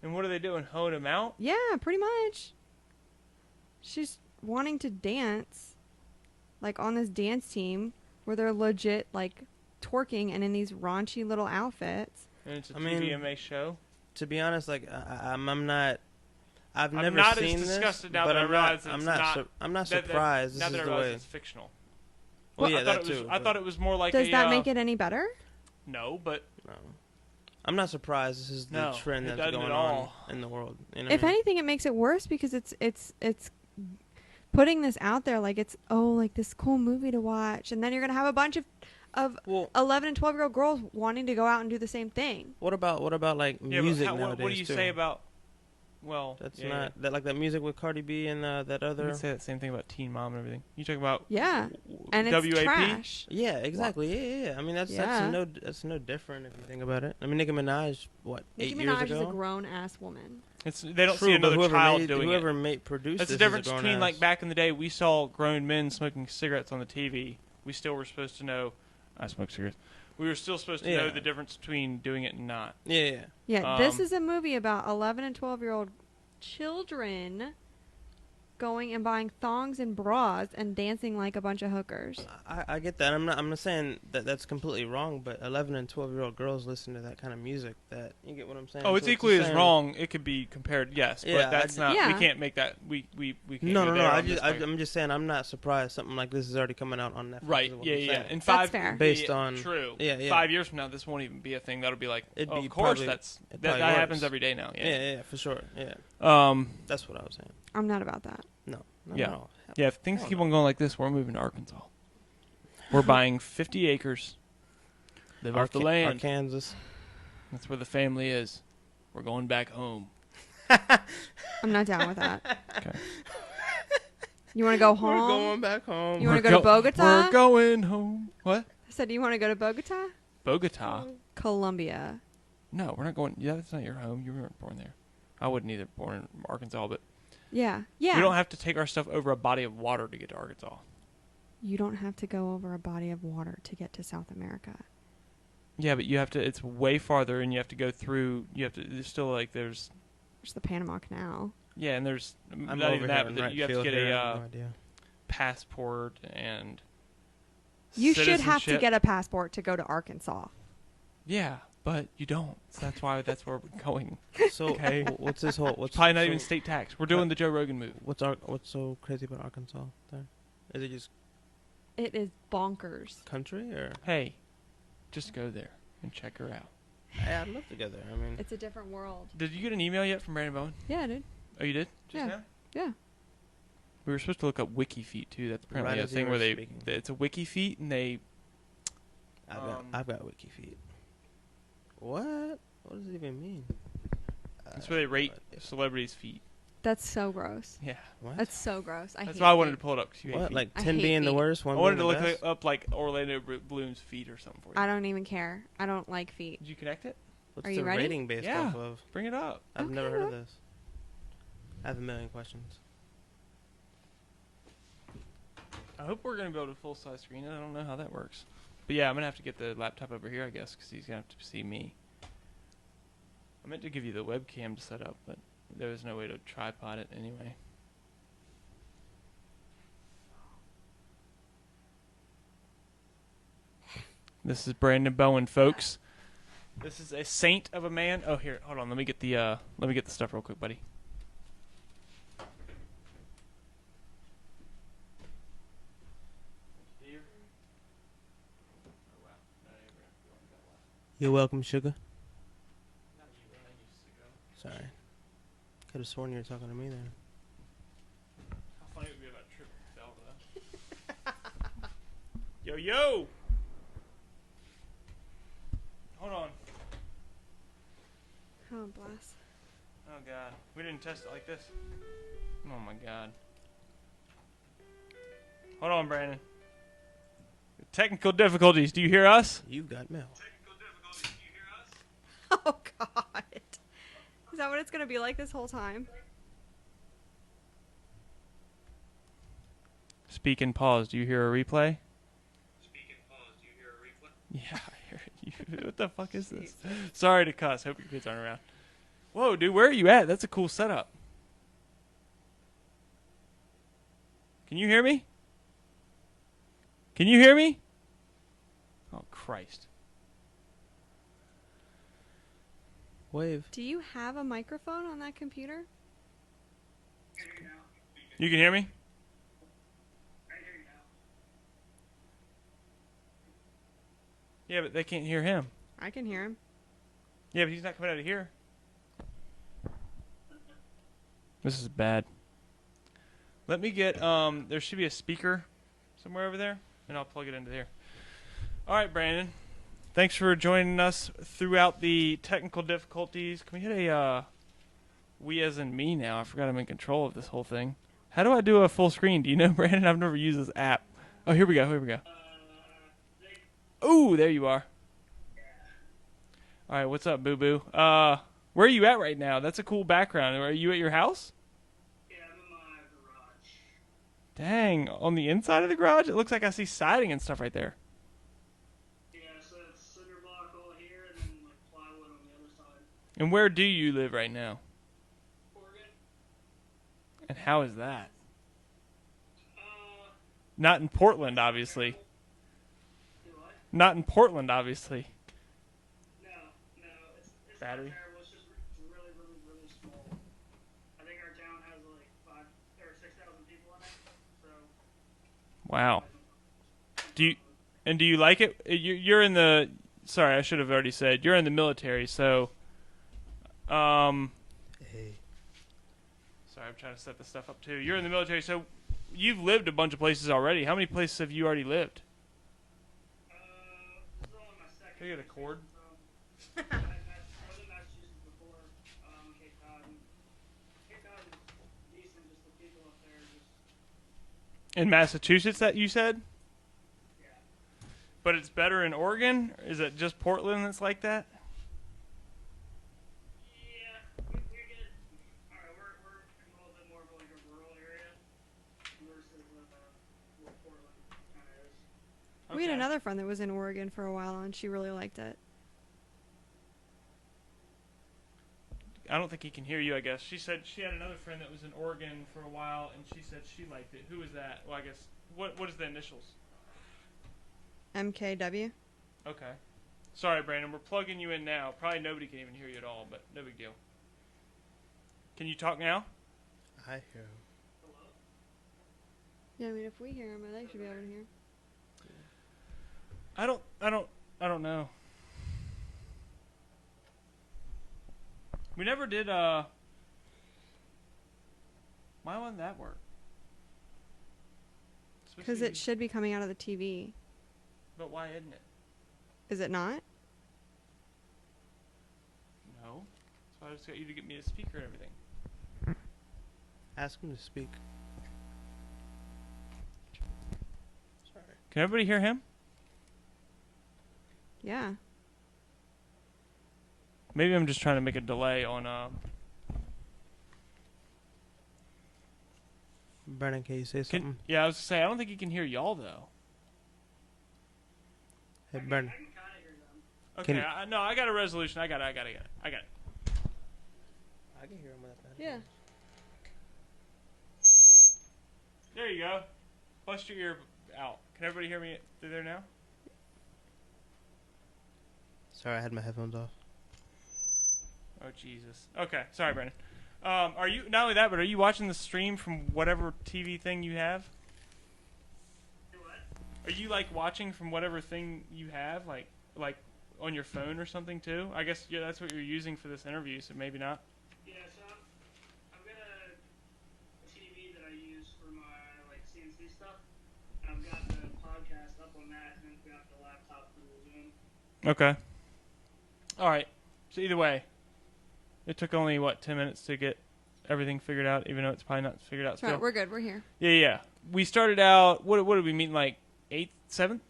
And what are they doing? Hoeing him out? Yeah, pretty much. She's wanting to dance, like on this dance team where they're legit like twerking and in these raunchy little outfits. And it's a I mean, TVMA show. To be honest, like I'm not. I've I'm never not as seen disgusted this, now but that I I'm realize not. I'm it's not. not- I'm not That- surprised. now This that I is the realize way. it's fictional. Well, Well, yeah, I thought that it was. too. I thought it was more like. Does a, that make it any better? No, but No. I'm not surprised. This is the No, trend it that's doesn't going at on all. in the world. You know If what I mean? anything, it makes it worse because it's putting this out there like it's like this cool movie to watch, and then you're gonna have a bunch of Well, 11 and 12-year-old girls wanting to go out and do the same thing. what about like yeah. music But how, nowadays what do you too? say about? Well, That's yeah, not that like that music with Cardi B and that You other. could say that same thing about Teen Mom and everything. You talk about Yeah, and it's WAP. trash. Yeah, exactly. Yeah. I mean, that's Yeah. that's no different if you think about it. I mean, Nicki Minaj, what, Nicki 8 years Minaj is a ago? grown ass woman. It's they don't True, see but another whoever child made, doing whoever it. made produced That's the this is a difference grown between ass. like back in the day we saw grown men smoking cigarettes on the TV. We still were supposed to know. I smoke cigarettes. We were still supposed to know Yeah. the difference between doing it and not. Yeah. Yeah, this Um, is a movie about 11 and 12-year-old children going and buying thongs and bras and dancing like a bunch of hookers. I get that. I'm not saying that that's completely wrong, but 11 and 12-year-old girls listen to that kind of music. That you get what I'm saying? Oh, it's So equally the as same. wrong. It could be compared, yes, Yeah, but that's not. Yeah. We can't make that. We can't. No. go there on this I'm just saying I'm not surprised something like this is already coming out on Netflix. right. is what Yeah, I'm yeah. saying. In That's 5 fair. Based on- true. yeah. 5 years from now, this won't even be a thing. That'll be like. It'd Oh, be of course, probably- that probably happens worse. every day now. Yeah, for sure. Yeah, Um. that's what I was saying. I'm not about that. No, Yeah. at all. Yeah. If things Hell keep no. on going like this, we're moving to Arkansas. We're buying 50 acres. Live off the land. Arkansas. That's where the family is. We're going back home. I'm not down with that. Okay. You want to go We're home? going back home. You wanna go to Bogota? We're going home. What? I said, do you want to go to Bogota? Bogota? Colombia. No, we're not going. Yeah, that's not your home. You weren't born there. I wasn't either born in Arkansas, but Yeah. Yeah. we don't have to take our stuff over a body of water to get to Arkansas. You don't have to go over a body of water to get to South America. Yeah, but you have to. It's way farther, and you have to go through. You have to. There's still like there's. There's the Panama Canal. Yeah, and there's I'm not over even here that. in But right you have to field get here. a I have no idea. passport and. You should have to citizenship. get a passport to go to Arkansas. Yeah, but you don't. So that's why that's where we're going. So Okay. what's this whole? What's Probably not so even state tax. We're doing the Joe Rogan move. What's so crazy about Arkansas? There, is it just It is bonkers. country or? Hey, just go there and check her out. Hey, I'd love to go there. I mean, It's a different world. Did you get an email yet from Brandon Bowen? Yeah, dude. Oh, you did? Just Yeah. now? Yeah. We were supposed to look up wiki feet too. That's apparently Right a as you thing were where they. speaking. It's a wiki feet, and they. I've got wiki feet. What? What does it even mean? That's where they rate no idea. celebrities' feet. That's so gross. Yeah. What? That's so gross. That's hate why I wanted feet. to pull it up. 'Cause you hate What? feet. Like I 10 hate being the feet. worst, one I wanted being to the look best? up like Orlando Bloom's feet or something for you. I don't even care. I don't like feet. Did you connect it? What's Are the you ready? rating based Yeah. off of? Bring it up. I've never Okay, heard of well. this. I have a million questions. I hope we're gonna be able to full size screen it. I don't know how that works. But yeah, I'm gonna have to get the laptop over here, I guess, because he's gonna have to see me. I meant to give you the webcam to set up, but there was no way to tripod it anyway. This is Brandon Bowen, folks. This is a saint of a man. Oh, here, hold on. Let me get the stuff real quick, buddy. You're welcome, sugar. Sorry. Could have sworn you were talking to me there. How funny it would be about Triple Delta. Yo, yo! Hold on. Oh, bless. Oh, God. We didn't test it like this. Oh, my God. Hold on, Brandon. Technical difficulties. Do you hear us? You've got mail. Technical difficulties. Do you hear us? Oh, God. Is that what it's going to be like this whole time? Speak and pause. Do you hear a replay? Speak and pause. Do you hear a replay? Yeah, I hear it. What the fuck is this? Sorry to cuss. Hope your kids aren't around. Whoa, dude, where are you at? That's a cool setup. Can you hear me? Can you hear me? Oh, Christ. Wave. Do you have a microphone on that computer? Can you hear now? You can hear me? I hear you now. Yeah, but they can't hear him. I can hear him. Yeah, but he's not coming out of here. This is bad. Let me get, there should be a speaker somewhere over there, and I'll plug it into here. All right, Brandon. Thanks for joining us throughout the technical difficulties. Can we hit a, we as in me now? I forgot I'm in control of this whole thing. How do I do a full screen? Do you know, Brandon? I've never used this app. Oh, here we go, here we go. Ooh, there you are. All right, what's up, boo-boo? Where are you at right now? That's a cool background. Are you at your house? Yeah, I'm in my garage. Dang, on the inside of the garage? It looks like I see siding and stuff right there. Yeah, so it's cinder block all here and then like plywood on the other side. And where do you live right now? Oregon? And how is that? Uh, Not in Portland, obviously. do what? Not in Portland, obviously. No, it's Battery? not terrible. It's just really, really, really small. I think our town has like 5 or 6,000 people in it, so. Wow. Do you like it? You're in the, sorry, I should have already said, you're in the military, so, Hey. sorry, I'm trying to set this stuff up too. You're in the military, so you've lived a bunch of places already. How many places have you already lived? This is only my second. Can I get a cord? I was in Massachusetts before, Cape Cod. Cape Cod is decent, just the people up there just, In Massachusetts, that you said? yeah. But it's better in Oregon? Is it just Portland that's like that? Yeah, we get, alright, we're in a little bit more of like a rural area versus what Portland kind of is. We had Okay. another friend that was in Oregon for a while, and she really liked it. I don't think he can hear you, I guess. She said she had another friend that was in Oregon for a while, and she said she liked it. Who was that? Well, I guess, what is the initials? MKW. Okay. Sorry, Brandon. We're plugging you in now. Probably nobody can even hear you at all, but no big deal. Can you talk now? I hear him. Yeah, I mean, if we hear him, they should be able to hear. I don't know. We never did, why wouldn't that work? Because it should be coming out of the TV. But why isn't it? Is it not? No. So I just got you to get me a speaker and everything. Ask him to speak. Sorry. Can everybody hear him? Yeah. Maybe I'm just trying to make a delay on, Brennan, can you say something? yeah, I was gonna say, I don't think he can hear y'all, though. Hey, I can Brandon. kind of hear them. Okay, Can- no, I got a resolution. I got it. I can hear him without that. Yeah. There you go. Bust your ear out. Can everybody hear me through there now? Sorry, I had my headphones off. Oh Jesus. Okay, sorry, Brandon. Are you not only that, but are you watching the stream from whatever TV thing you have? Do what? Are you like watching from whatever thing you have, like on your phone or something too? I guess that's what you're using for this interview, so maybe not. Yeah, so I've got a TV that I use for my like CNC stuff. I've got the podcast up on that, and then I've got the laptop for the Zoom. Okay. All right. So either way, it took only 10 minutes to get everything figured out, even though it's probably not figured out That's still. right. We're good. We're here. Yeah. We started out. What did we meet in like 8th, 7th,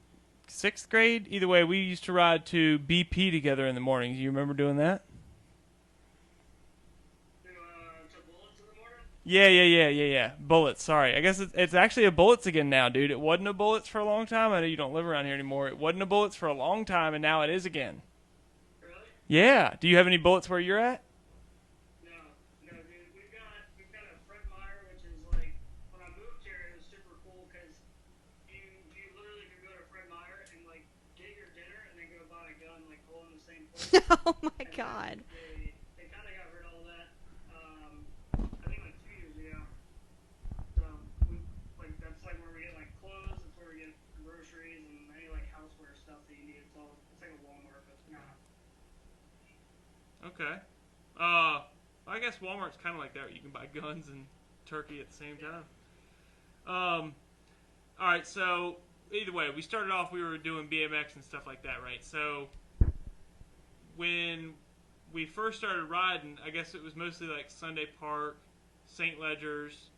6th grade? Either way, we used to ride to BP together in the mornings. You remember doing that? To Bullets in the morning? Yeah. Bullets. Sorry. I guess it's actually a Bullets again now, dude. It wasn't a Bullets for a long time. I know you don't live around here anymore. It wasn't a Bullets for a long time, and now it is again. Really? Yeah. Do you have any Bullets where you're at? No, dude. We've got a Fred Meyer, which is like when I moved here, it was super cool because you literally could go to Fred Meyer and like get your dinner and then go buy a gun like all in the same place. Oh my And God. They kind of got rid of all that. I think like 2 years ago. So like that's like where we get like clothes. That's where we get groceries and any like houseware stuff that you need. It's like a Walmart, but not. Okay. I guess Walmart's kind of like that. You can buy guns and turkey at the same time. All right. So either way, we started off. We were doing BMX and stuff like that, right? So when we first started riding, I guess it was mostly like Sunday Park, St. Ledger's.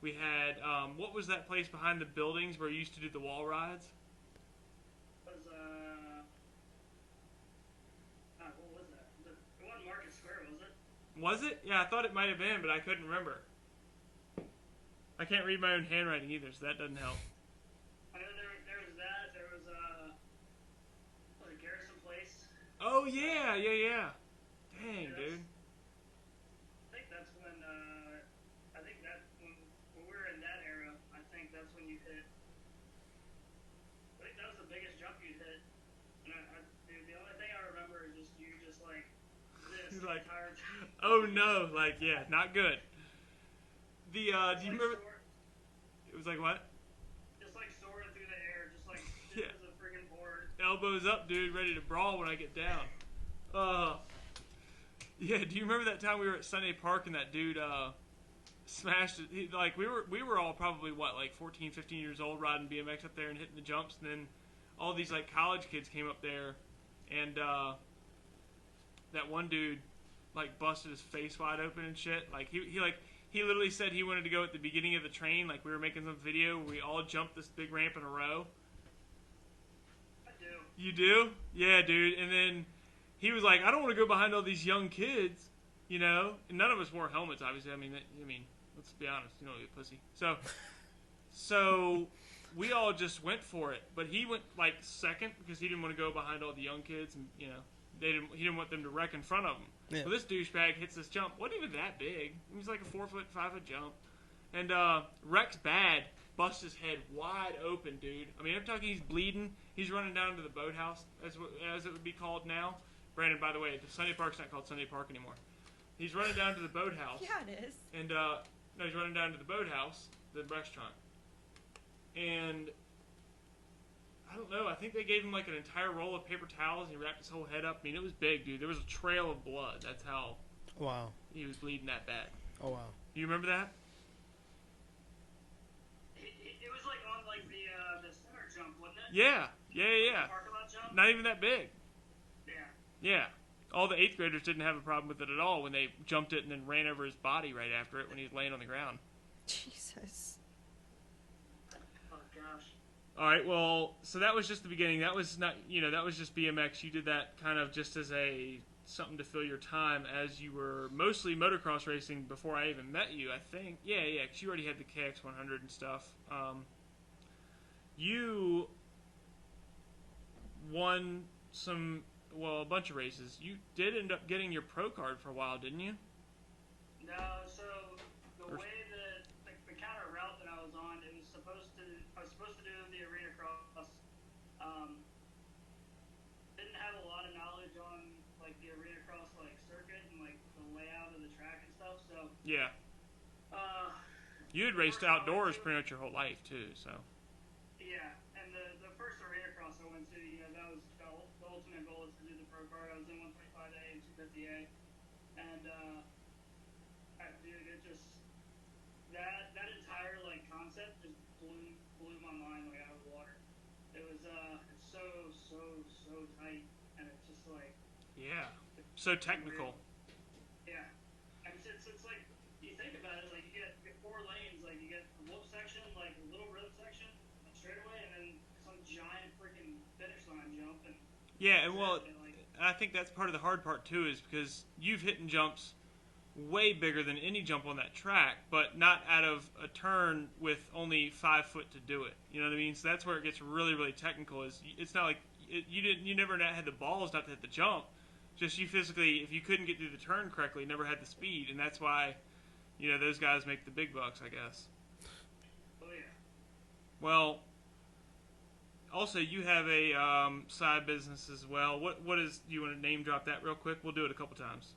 We had what was that place behind the buildings where you used to do the wall rides? Was what was that? It wasn't Market Square, was it? Was it? Yeah, I thought it might have been, but I couldn't remember. I can't read my own handwriting either, so that doesn't help. I know there was that. There was it Garrison Place? Oh yeah. Dang, dude. I think that's when I think that when we were in that era, I think that's when you hit. I think that was the biggest jump you hit. And dude, the only thing I remember is just you just like this He's the like, entire time. oh no, like yeah, not good. The do you remember? It was like what? Just like soaring through the air, just like Yeah. as a friggin' board. Elbows up, dude, ready to brawl when I get down. Yeah. Do you remember that time we were at Sunday Park and that dude smashed it? Like we were all probably like 14, 15 years old riding BMX up there and hitting the jumps, and then all these like college kids came up there, and that one dude like busted his face wide open and shit. Like he literally said he wanted to go at the beginning of the train. Like we were making some video where we all jumped this big ramp in a row. I do. You do? Yeah, dude. And then he was like, I don't want to go behind all these young kids, you know. And none of us wore helmets, obviously. I mean, let's be honest. You know, you pussy. So we all just went for it. But he went like second because he didn't want to go behind all the young kids, and you know, he didn't want them to wreck in front of him. Yeah. Well, this douchebag hits this jump. Wasn't even that big. It was like a 4 foot, 5 foot jump. And Rex Bad bust his head wide open, dude. I mean, I'm talking he's bleeding. He's running down to the boathouse, as it would be called now. Brandon, by the way, the Sunday Park's not called Sunday Park anymore. He's running down to the boathouse. Yeah, it is. And, no, he's running down to the boathouse, the restaurant. And, I don't know, I think they gave him like an entire roll of paper towels and he wrapped his whole head up. I mean, it was big, dude. There was a trail of blood. That's how Wow. he was bleeding that bad. Oh wow. Do you remember that? It was like on like the center jump, wasn't it? Yeah. The parking lot jump. Not even that big. Yeah. Yeah. All the 8th graders didn't have a problem with it at all when they jumped it and then ran over his body right after it when he was laying on the ground. Jesus. Oh gosh. All right, well, so that was just the beginning. That was not, that was just BMX. You did that kind of just as something to fill your time as you were mostly motocross racing before I even met you, I think. Yeah, because you already had the KX100 and stuff. You won a bunch of races. You did end up getting your pro card for a while, didn't you? No, so the way that the counter route that I was on, I was supposed to do the arena cross. Didn't have a lot of knowledge on like the arena cross like circuit and like the layout of the track and stuff. So Yeah. uh, You had the raced first one I went outdoors to- pretty much your whole life too, so. Yeah, and the first arena cross I went to, that was the ultimate goal was to do the pro card. I was in 125A and 250A, and dude, it just that entire like concept just blew my mind like out of the water. It was it's so tight, and it's just like Yeah. So technical. yeah, and it's like you think about it, like you get 4 lanes, like you get a whoop section, like a little road section, a straightaway, and then some giant freaking finish line jump, and Yeah, and well, and, like, I think that's part of the hard part too, is because you've hit jumps way bigger than any jump on that track, but not out of a turn with only 5 foot to do it. You know what I mean? So that's where it gets really, really technical. Is it's not like you never had the balls not to hit the jump. Just you physically, if you couldn't get through the turn correctly, never had the speed, and that's why, those guys make the big bucks, I guess. oh yeah. Well, also you have a side business as well. What is? Do you want to name drop that real quick? We'll do it a couple times.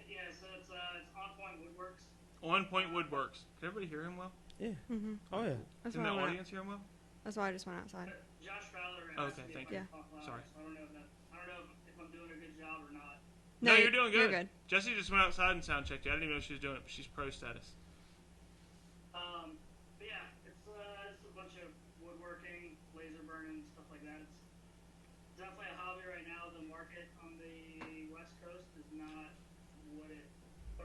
Yeah, so it's On Point Woodworks. On Point Woodworks. Can everybody hear him well? Yeah. Mm-hmm. Oh yeah. That's Can why the I went. audience hear him well? That's why I just went outside. Josh Fowler. Oh, asked okay, me thank if you. I could talk loud, Sorry. So I don't know if I'm doing a good job or not. No, you're doing good. You're good. Jessie just went outside and sound checked you. I didn't even know she was doing it, but she's pro status. But yeah, it's a bunch of woodworking, laser burning, stuff like that. It's definitely a hobby right now. The market on the West Coast is not what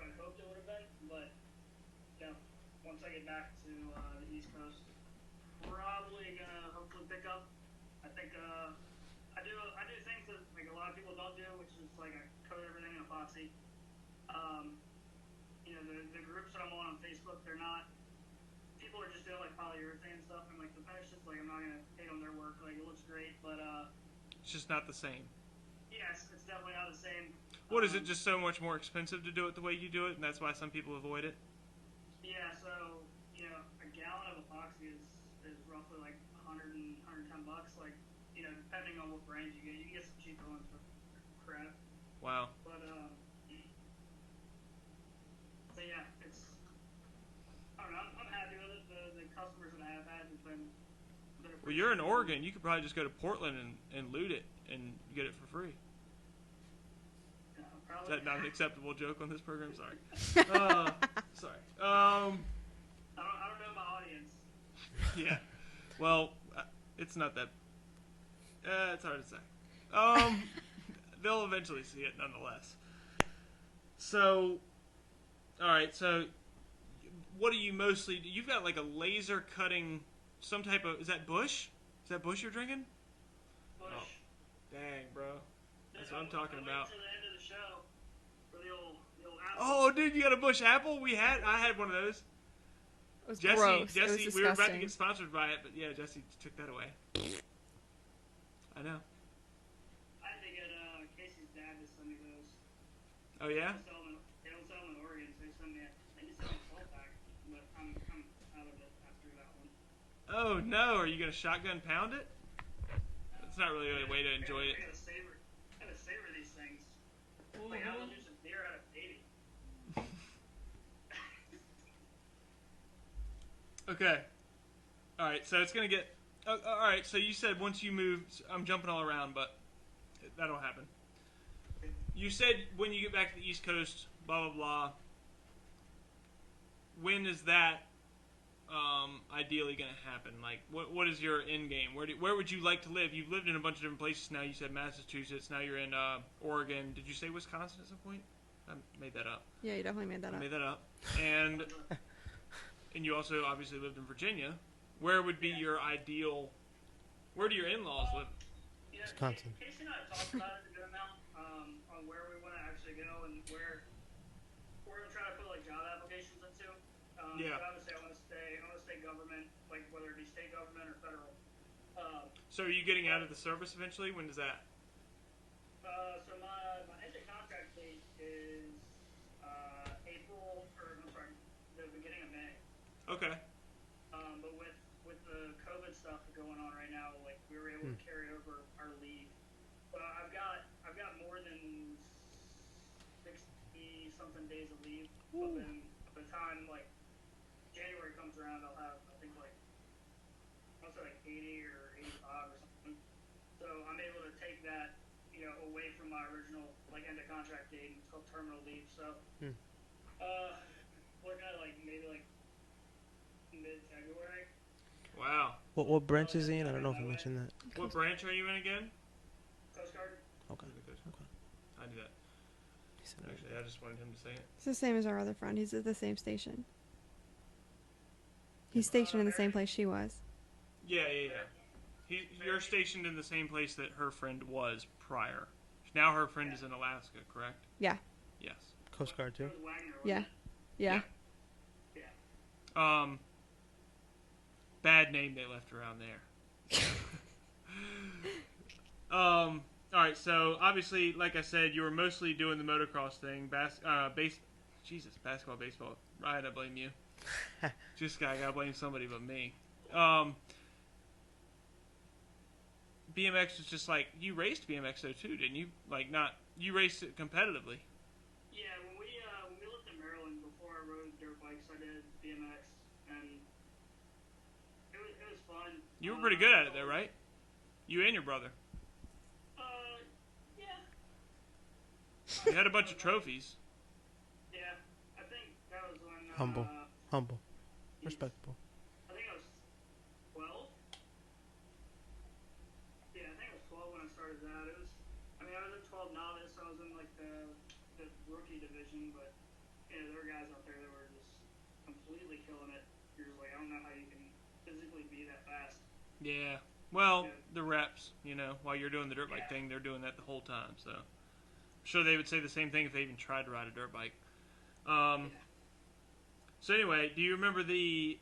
I hoped it would have been, but once I get back to the East Coast, probably gonna hopefully pick up. I think I do things that like a lot of people don't do, which is like I coat everything in epoxy. The groups that I'm on Facebook, they're not. People are just doing like polyurethane stuff, and like the finish is like I'm not gonna hate on their work. Like it looks great, but It's just not the same. yes, it's definitely not the same. What is it? Just so much more expensive to do it the way you do it, and that's why some people avoid it. Yeah, so a gallon of epoxy is roughly like 110 bucks. Like depending on what brand you get some cheaper ones for crap. Wow. But yeah, it's I don't know. I'm happy with it. The customers that I have had have been. Well, you're in Oregon. You could probably just go to Portland and loot it and get it for free. Is Probably. that not an acceptable joke on this program? Sorry. Sorry. I don't know my audience. Yeah. Well, it's not that. It's hard to say. They'll eventually see it nonetheless. So, all right. So, what do you mostly? You've got like a laser cutting, some type of. Is that Bush? Is that Bush you're drinking? Bush. Oh. Dang, bro. That's what I'm talking about. To the end of the show for the old apple. Oh, dude, you got a Bush apple? I had one of those. It was Jesse, gross. It was disgusting. we were about to get sponsored by it, but yeah, Jesse took that away. I know. I had to get Casey's dad to send me those. Oh yeah? They don't sell them in Oregon, so they sent me I think he sent me a 12-pack, but I'm out of it after that one. Oh no, are you gonna shotgun pound it? That's not really a way to enjoy it. I gotta savor these things. It's like apple juice and beer out of 80. Okay. All right, so it's gonna get. All right, so you said once you move, I'm jumping all around, but that'll happen. You said when you get back to the East Coast, blah blah blah. When is that ideally going to happen? Like, what is your end game? Where would you like to live? You've lived in a bunch of different places now. You said Massachusetts. Now you're in Oregon. Did you say Wisconsin at some point? I made that up. Yeah, you definitely made that I up. made that up. And you also obviously lived in Virginia. Where would be your ideal? Where do your in-laws live? Wisconsin. Casey and I have talked about it a good amount on where we want to actually go and where we're going to try to put like job applications into. Yeah. But obviously, I want to stay government, like whether it be state government or federal. So are you getting out of the service eventually? When does that? So my end of contract date is April, or I'm sorry, the beginning of May. Okay. But with the COVID stuff going on right now, like we were able to carry over our leave. But I've got more than 60 something days of leave. But then by the time like January comes around, I'll have I think like I want to say like 80 or 85 or something. So I'm able to take that away from my original like end of contract date. It's called terminal leave. So looking at like maybe like mid-February. Wow. What branch is he in? I don't know if you mentioned that. What branch are you in again? Coast Guard. Okay. I knew that. He said it. Actually, I just wanted him to say it. It's the same as our other friend. He's at the same station. He's stationed in the same place she was. Yeah. You're stationed in the same place that her friend was prior. Now her friend is in Alaska, correct? Yeah. Yes. Coast Guard too. It was Wagner, Yeah. wasn't Yeah. it? Yeah. Bad name they left around there. Alright, so obviously, like I said, you were mostly doing the motocross thing. Basketball, baseball. Ryan, I blame you. Just I gotta blame somebody but me. BMX was just like, you raced BMX though too, didn't you? Like you raced it competitively. Yeah, when we lived in Maryland before I rode dirt bikes, I did BMX, and it was fun. You were pretty good at it though, right? You and your brother. Yeah. You had a bunch of trophies. Yeah, I think that was when Humble. geez, Respectable. I think I was 12. Yeah, I think I was 12 when I started that. I was a 12 novice. I was in like the rookie division, but there were guys out there that were just completely killing it. You're just like, I don't know how you can physically be that fast. Yeah. Well, the reps, while you're doing the dirt bike thing, they're doing that the whole time. So, I'm sure they would say the same thing if they even tried to ride a dirt bike. So anyway, do you remember the?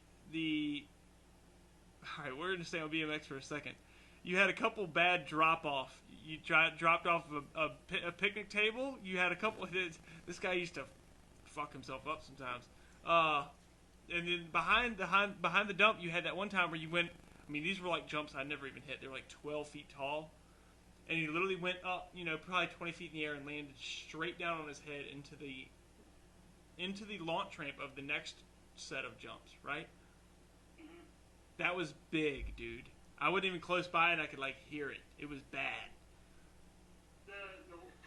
All right, we're gonna stay on BMX for a second. You had a couple bad drop off. You dropped off a picnic table. You had a couple. This guy used to fuck himself up sometimes. And then behind the dump, you had that one time where you went. I mean, these were like jumps I never even hit. They were like 12 feet tall, and he literally went up, probably 20 feet in the air and landed straight down on his head into the launch ramp of the next set of jumps. Right? Mm-hmm. That was big, dude. I wasn't even close by, and I could like hear it. It was bad. The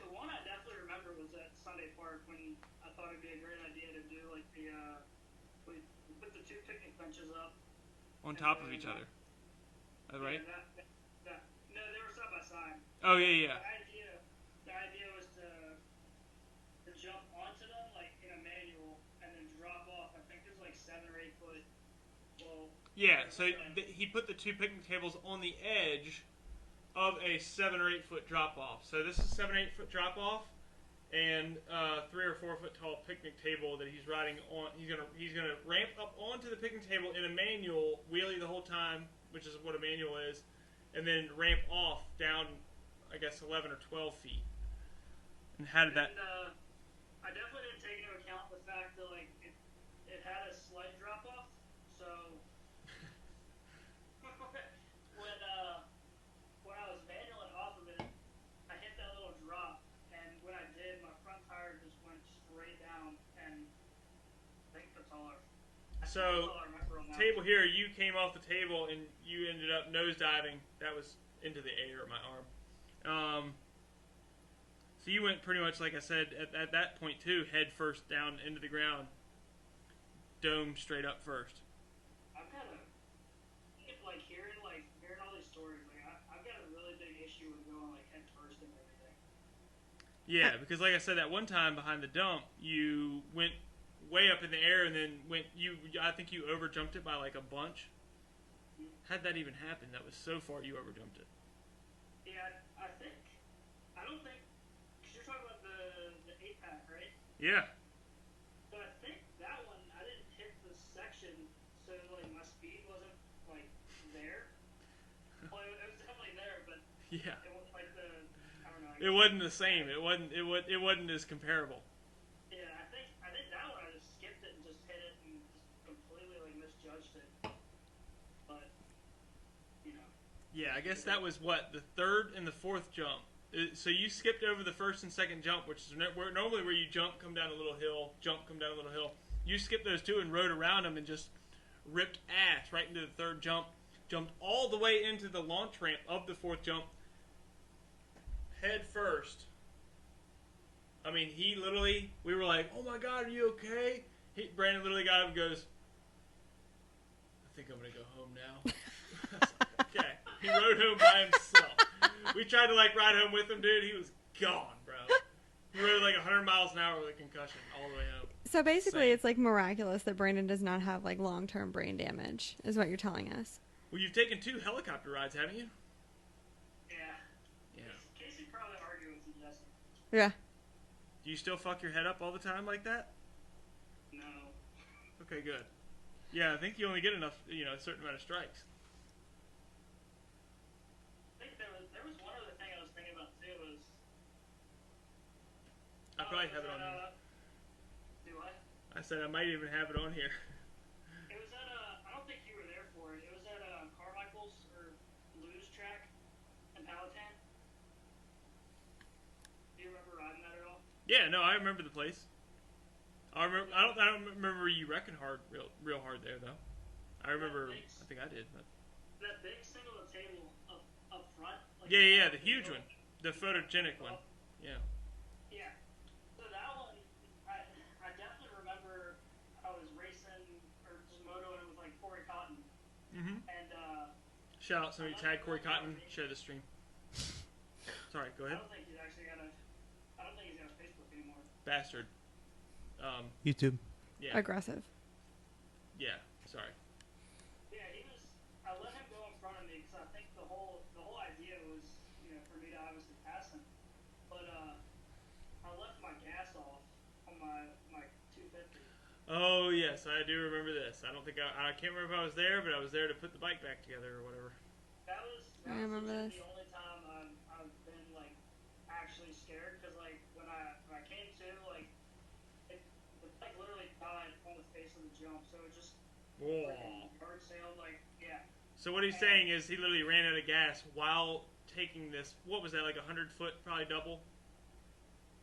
one I definitely remember was at Sunday Park when I thought it'd be a great idea to do like we put the two picnic benches up On top of each other. Right? No, they were side by side. Oh yeah. The idea was to jump onto them like in a manual and then drop off. I think there's like 7 or 8 foot. Well. Yeah. So he put the two picnic tables on the edge of a 7 or 8 foot drop off. So this is 7 or 8 foot drop off, and 3 or 4 foot tall picnic table that he's riding on. He's gonna ramp up onto the picnic table in a manual, wheelie the whole time, which is what a manual is, and then ramp off down, I guess 11 or 12 feet. And how did that? And, I definitely didn't take into account the fact that like it had a slight drop off, so when I was manualing off of it, I hit that little drop, and when I did, my front tire just went straight down, and I think that's all So, I remember on that. table here, you came off the table and you ended up nosediving. That was into the air, my arm. So you went pretty much, like I said, at that point too, head first down into the ground, dome straight up first. I've got like hearing all these stories. Like I've got a really big issue with going like head first and everything. Yeah, because like I said, that one time behind the dump, you went way up in the air and then I think you overjumped it by like a bunch. How'd that even happen? That was so far you overjumped it. Yeah, I don't think, because you're talking about the 8-pack, right? Yeah. But I think that one, I didn't hit the section, so like my speed wasn't like there. Well, it was definitely Yeah. It was like the, I don't know. I It guess wasn't the same. It wasn't as comparable. yeah, I think that one I just skipped it and just hit it and just completely like misjudged it. But you know, Yeah, I guess that was what the third and the fourth jump. So you skipped over the first and second jump, which is normally where you jump, come down a little hill, jump, come down a little hill. You skipped those two and rode around them and just ripped ass right into the third jump. Jumped all the way into the launch ramp of the fourth jump, head first. I mean, he literally, we were like, "Oh my God, are you okay?" Brandon literally got up and goes, "I think I'm gonna go home now." I was like, okay. He rode home by himself. We tried to like ride home with him, dude. He was gone, bro. He rode like 100 miles an hour with a concussion all the way home. So basically, Same. it's like miraculous that Brandon does not have like long-term brain damage, is what you're telling us. Well, you've taken 2 helicopter rides, haven't you? yeah. Yeah. Casey probably argued with you, Jesse. Yeah. Do you still fuck your head up all the time like that? No. Okay, good. Yeah, I think you only get enough, a certain amount of strikes. I think there was one other thing I was thinking about too was. I probably have it on here. Do I? I said I might even have it on here. It was at I don't think you were there for it. It was at Carmichael's or Lou's track in Powhatan. Do you remember riding that at all? Yeah, no, I remember the place. I remember. I don't remember you wrecking hard, real hard there though. I remember. I think I did. But. That big single table up front. Like Yeah, the huge one, the photogenic one. Yeah. Yeah. So that one, I definitely remember I was racing or just motoing with like Corey Cotton. Mhm. And Shout out somebody tag Corey Cotton. Share the stream. Sorry, go ahead. I don't think he's got a Facebook anymore. Bastard. YouTube. Yeah. Aggressive. Yeah. Sorry. Yeah, I let him go in front of me because I think the whole idea was, for me to obviously pass him. But I left my gas off on my 250. Oh yes, I do remember this. I don't think I can't remember if I was there, but I was there to put the bike back together or whatever. That was I remember this. the only time I've been like actually scared because like when I came to like it like literally died on the face of the jump, so it just Whoa. yard sailed like yeah. So what he's saying is he literally ran out of gas while taking this. What was that, like 100-foot, probably double,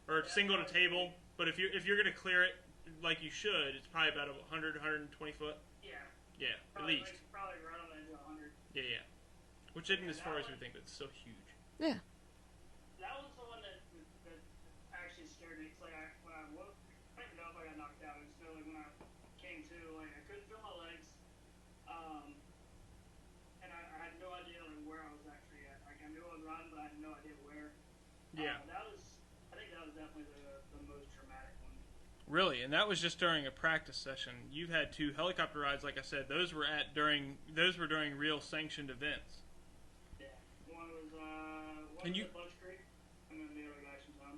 or Yeah, single to probably. table? But if you're gonna clear it like you should, it's probably about 100, 120 foot. Yeah. Yeah, at Probably, least. like, probably right on the edge of 100. Yeah. Which isn't Yeah, as far that as we one- think, but it's still huge. Yeah. That was the one that actually scared me. Cause like when I woke, I don't even know if I got knocked out. It was really when I came to, like I couldn't feel my legs, and I had no idea like where I was actually at. Like I knew I was running, but I had no idea where. Yeah. I think that was definitely the most dramatic one. Really, and that was just during a practice session. You've had 2 helicopter rides, like I said. Those were during real sanctioned events. Yeah. One was And was you- at Bunch Creek, and then the other at Action Town.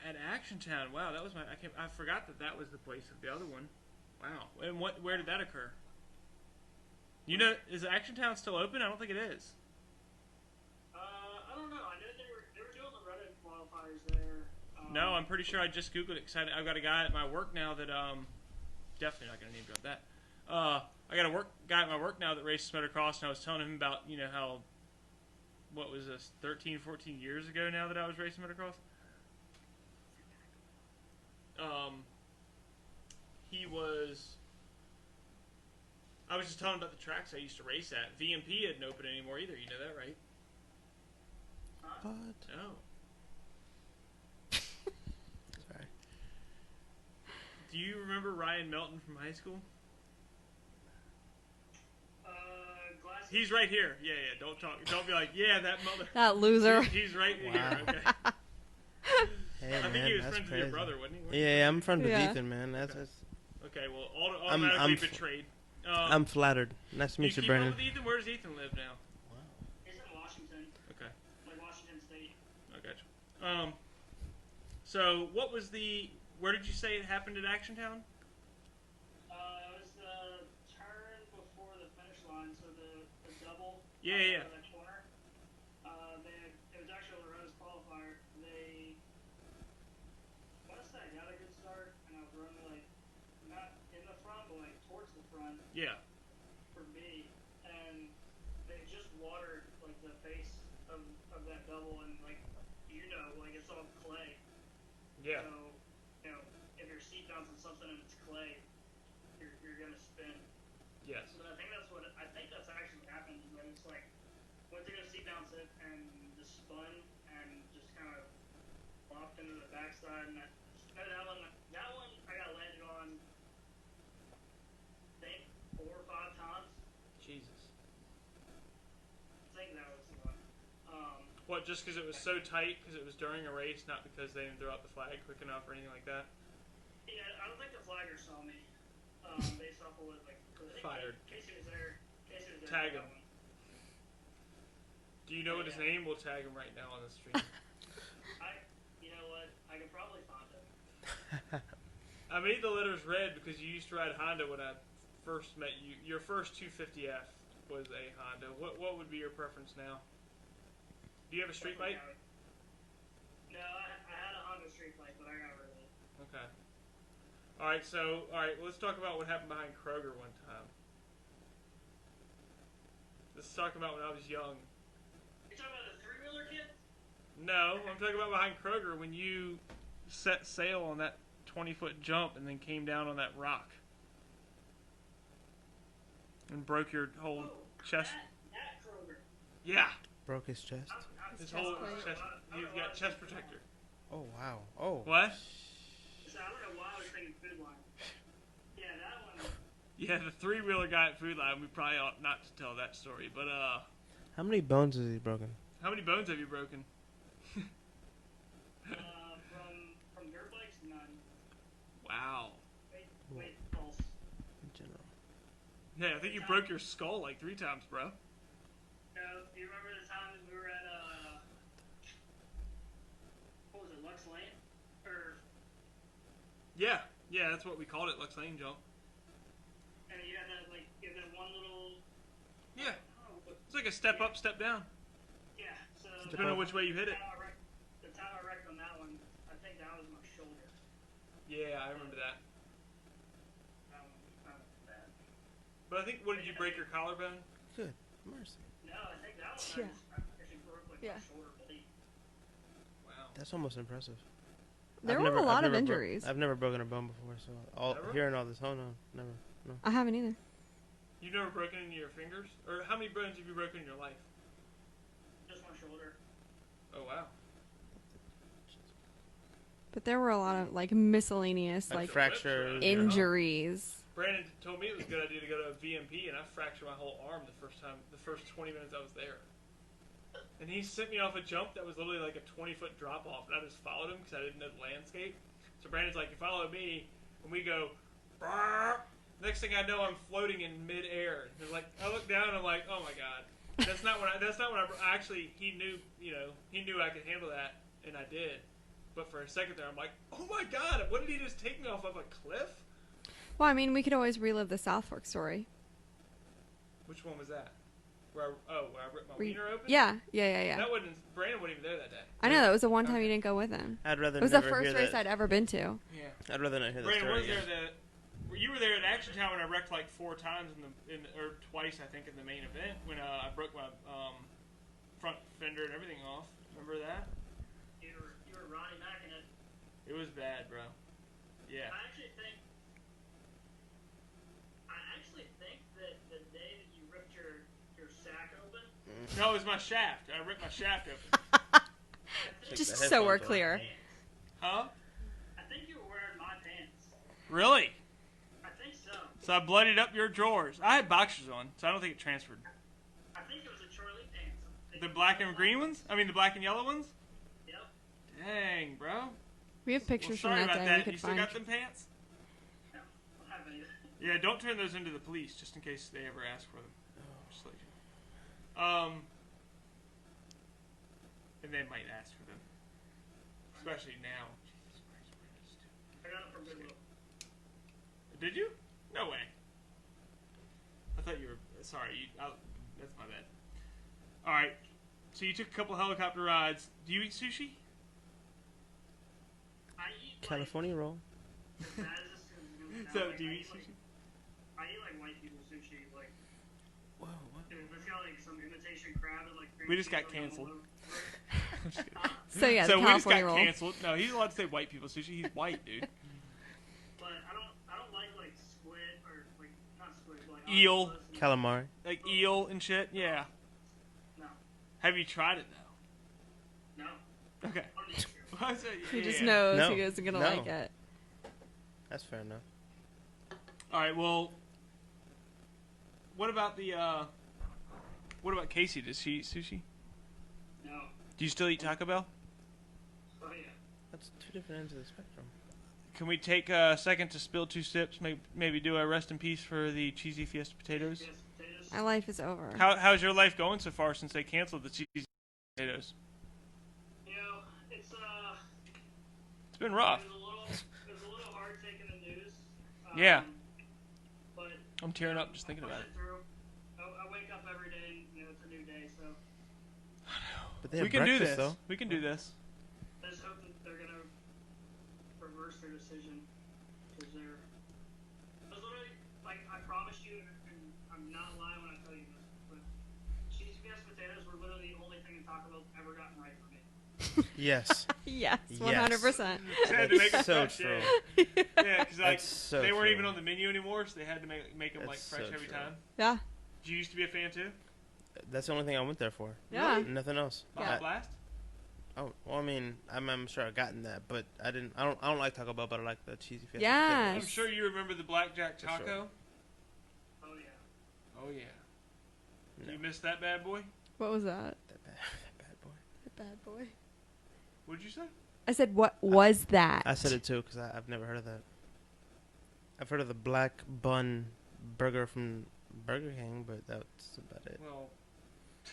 At Action Town, wow, that was I forgot that was the place of the other one. Wow, and where did that occur? Is Action Town still open? I don't think it is. I don't know. I know they were doing the Reddit qualifiers there. No, I'm pretty sure I just googled it. Cause I've got a guy at my work now that definitely not gonna name drop that. I got a guy at my work now that races motocross, and I was telling him about how what was this 13, 14 years ago now that I was racing motocross. I was just telling him about the tracks I used to race at. VMP hadn't opened anymore either. You know that, right? What? Oh. Sorry. Do you remember Ryan Melton from high school? Glasses. He's right here. Yeah. Don't talk. Don't be like, yeah, that mother. That loser. He's right Wow. here. Okay. Hey, I think man, he was that's friends crazy. with your brother, wasn't he? Yeah, I'm friends with Yeah. Ethan, man. That's Okay. Well, I'm automatically betrayed. I'm flattered. Nice to meet you, keep Brandon. up with Ethan? Where does Ethan live now? He's in Washington, Okay. like Washington State. I got you. So what was where did you say it happened at Action Town? It was the turn before the finish line, so the double. Yeah. That corner. say I got a good start, and I was running like not in the front, but like towards the front Yeah. for me, and they just watered like the face of that double, and like like it's all clay. Yeah. So if your seat bounces something and it's clay, you're gonna spin. Yes. But I think that's actually what happened. Is that it's like went to go seat bounce it and just spun and just kind of locked into the backside, and that one I got landed on, I think 4 or 5 times. Jesus. I think that was the one. What? Just because it was so tight? Because it was during a race, not because they didn't throw out the flag quick enough or anything like that? Yeah, I don't think the flagger saw me. Based off of what Fired. Casey was there. Tag him. Do you know what his name? We'll tag him right now on the stream. You know what? I could probably find it. I made the letters red because you used to ride Honda when I first met you. Your first 250F was a Honda. What would be your preference now? Do you have a street bike? No, I had a Honda street bike, but I got rid of it. Okay. Alright, let's talk about what happened behind Kroger one time. Let's talk about when I was young. You talking about the three-wheeler kid? No, I'm talking about behind Kroger when you set sail on that 20-foot jump and then came down on that rock. And broke your whole chest. That Kroger. Yeah. Broke his chest. His chest whole plate. chest. He's got chest protector. Oh wow. Oh. What? So I don't know why I was thinking Food Line. Yeah, that one. Yeah, the three-wheeler guy at Food Line. We probably ought not to tell that story, but How many bones has he broken? how many bones have you broken? From dirt bikes, none. Wow. Wait, false. In general. Yeah, I think you broke your skull like 3 times, bro. No, do you remember the time we were at what was it, Lux Lane? Or Yeah, that's what we called it, Lux Lane jump. and you had that one little. Yeah, I don't know, it's like a step up, step down. yeah. So Depending on which way you hit it. the time I wrecked on that one, I think that was my shoulder. Yeah, I remember that. That was bad. But I think, what did you break your collarbone? Good. Mercy. No, I think that one Yeah. I actually broke Yeah. my shoulder blade. Wow. That's almost impressive. There I've were never- a I've lot of never injuries. I've never broken a bone before, so Never? hearing all this, oh no, never. No. I haven't either. You've never broken any of your fingers? Or how many bones have you broken in your life? Just my shoulder. Oh, wow. But there were a lot of miscellaneous Like like fractures. injuries. Brandon told me it was a good idea to go to a VMP, and I fractured my whole arm the first 20 minutes I was there. And he sent me off a jump that was literally like a 20-foot drop off, and I just followed him because I didn't know the landscape. So Brandon's like, you follow me, and we go, brrr. Next thing I know, I'm floating in midair. And like, I look down, and I'm like, oh my god, that's not what I actually. He knew I could handle that, and I did. But for a second there, I'm like, oh my god, what did he just take me off of a cliff? Well, I mean, we could always relive the South Fork story. Which one was that? Where I ripped my Were you- wiener open? Yeah. That wasn't. Brandon wasn't even there that day. I know that was the one time Okay. you didn't go with him. I'd rather It was the never first hear race that. I'd ever been to. Yeah. I'd rather not hear that Brandon story was there. again. You were there at Action Town when I wrecked like 4 times or twice, I think, in the main event when I broke my front fender and everything off. Remember that? You were Ronnie Mackin it. It was bad, bro. Yeah. I actually think that the day that you ripped your sack open. No, it was my shaft. I ripped my shaft open. Take Just the so we're headphones off. clear. Huh? I think you were wearing my pants. Really? I think so. So I bloodied up your drawers. I had boxers on, so I don't think it transferred. I think it was a Charlie pants. The black and green ones? I mean, the black and yellow ones? Yep. Dang, bro. We have Well, pictures from sorry that about day that. we could You still find. got them pants? No, I don't have any. Yeah, don't turn those into the police, just in case they ever ask for them. Just like, and they might ask for them, especially now. Jesus Christ, where is this I got it from Goodwill. Did you? No way. I thought you were. Sorry, that's my bad. All right. So you took a couple helicopter rides. Do you eat sushi? I eat California roll. as bad as this is gonna So, sound, do you I eat sushi? I eat like white people sushi. Like, Whoa, what? dude, it's got like some imitation crab and like. We just got cream cheese canceled. all over I'm just kidding. So yeah, So the we just got California roll. canceled. No, he's allowed to say white people sushi. He's white, dude. But I don't like squid or like not squid, but like Eel. octopus and- Calamari. Like eel and shit. Yeah. No, Have you tried it though? no. Okay. I don't need to. Well, I said, He just yeah. knows No. he isn't gonna No. like it. That's fair enough. All right. Well, what about the? What about Casey? Does she eat sushi? No. Do you still eat Taco Bell? Oh yeah. That's two different ends of the spectrum. Can we take a second to spill 2 sips? Maybe do a rest in peace for the cheesy fiesta potatoes. Yes, potatoes. My life is over. How's your life going so far since they canceled the cheesy potatoes? You know, It's been rough. it was a little hard taking the news. Yeah. But I'm tearing up just thinking I about push it. through. I wake up every day, and, it's a new day. So But they We have can do breakfast, this. though. We can do this. I just hope that they're gonna reverse their decision because they're. I was literally like I promised you, and I'm not lying when I tell you this, but cheese mashed potatoes were literally the only thing that Taco Bell's ever gotten right for me. Yes. Yes, Yes. 100%. They had to make them That's so fresh, true. Yeah, because like That's so they weren't true. even on the menu anymore, so they had to make them like That's fresh so every true. time. Yeah. Did you used to be a fan too? That's the only thing I went there for. Yeah. Nothing else. Baja Yeah. Blast? Oh, well, I mean, I'm sure I've gotten that, but I don't like Taco Bell, but I like the cheesy fiesta. Yes. I'm sure you remember the Blackjack For Taco. sure. Oh yeah. Oh yeah. No. You missed that bad boy? What was that? That bad boy. The bad boy. What'd you say? I said, what was that? I said it too because I've never heard of that. I've heard of the black bun burger from Burger King, but that's about it. Well,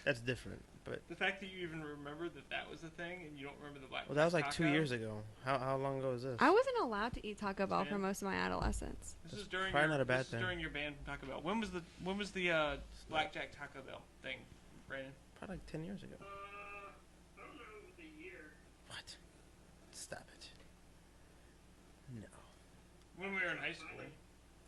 That's different. But the fact that you even remember that was a thing and you don't remember the Blackjack well, that was like Taco. 2 years ago. How long ago was this? I wasn't allowed to eat Taco Bell for Man. most of my adolescence. This That's is during probably your, not a bad this is thing. during your ban from Taco Bell. When was the Blackjack Taco Bell thing, Brandon? Probably like 10 years ago. I don't know the year. What? Stop it. No. When we were in high school.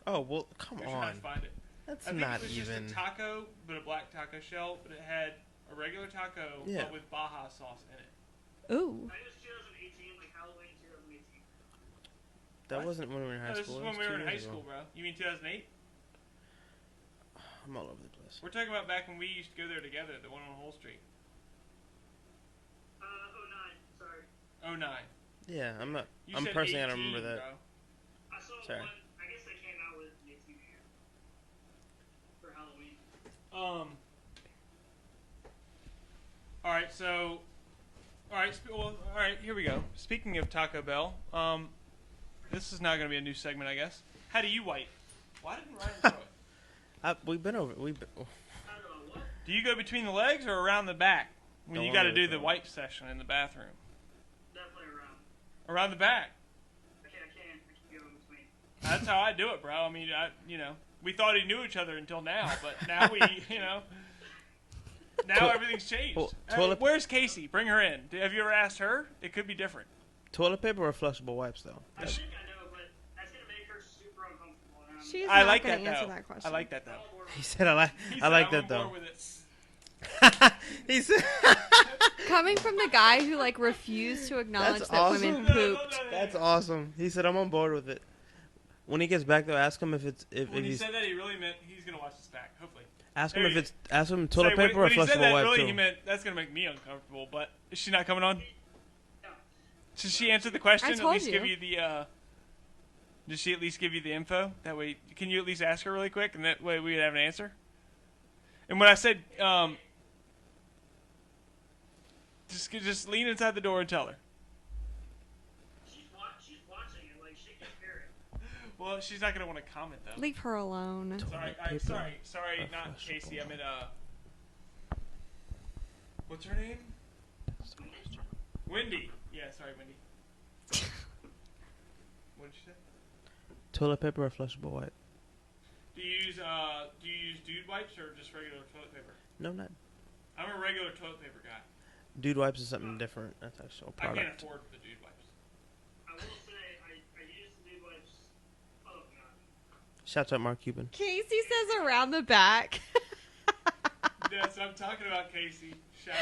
Oh well, come We're trying on. to find it. That's I think not it was even. just a taco, but a black taco shell, but it had a regular taco, Yeah. but with Baja sauce in it. Ooh. I think it was 2018, like Halloween 2018. That What? wasn't when we were in high No, this school. is That when was we were 2 in high years school, ago. bro. You mean 2008? I'm all over the place. We're talking about back when we used to go there together, the one on Whole Street. 09, sorry. 09. Yeah, I'm not. You I'm said personally, I 18, don't remember that. Bro. I saw Sorry. one, I guess they came out with the 18 year for Halloween. All right, so, all right, here we go. Speaking of Taco Bell, this is now going to be a new segment, I guess. How do you wipe? Why didn't Ryan throw it? We've been over. We've been, I don't know what. Do you go between the legs or around the back when Don't you wanna got to go do between the the- wipe session in the bathroom? Definitely around. Around the back. I can't go in between. That's how I do it, bro. I mean, we thought he knew each other until now, but now now everything's changed. Well, Hey, toilet- where's Casey? Bring her in. Have you ever asked her? It could be different. toilet paper or flushable wipes though. I think I know, but that's gonna make her super uncomfortable. And She's I not like going that to answer though. that question. I like that though. I'm all bored He with said I like. He I said, like I'm that on though. board with it. He said. Coming from the guy who like refused to acknowledge That's that women awesome. pooped. That's awesome. He said I'm on board with it. When he gets back though, ask him if it's if When he he's said that, he really meant he's gonna watch this back. Hopefully. ask him Hey, if it's ask him toilet Say, when- paper or when he said flushable that, wipe really, too. he meant that's gonna make me uncomfortable. But is she not coming on? No. Should she answer the question? I At told least give you. you the. Does she at least give you the info? That way, can you at least ask her really quick, and that way we would have an answer. And when I said, just lean inside the door and tell her. She's watching it, like she can hear it. Well, she's not gonna want to comment though. Leave her alone. Sorry, Toilet paper sorry, or not flushable Casey. I meant wipe. what's her name? Wendy. Yeah, sorry, Wendy. What did you say? Toilet paper or flushable wipe? Do you use dude wipes or just regular toilet paper? No, not I'm a regular toilet paper guy. dude wipes is something different. That's actual I can't product. afford the dude wipes. I will say, Shouts out Mark Cuban. Casey says around the back. Yes, I'm talking about Casey. Shout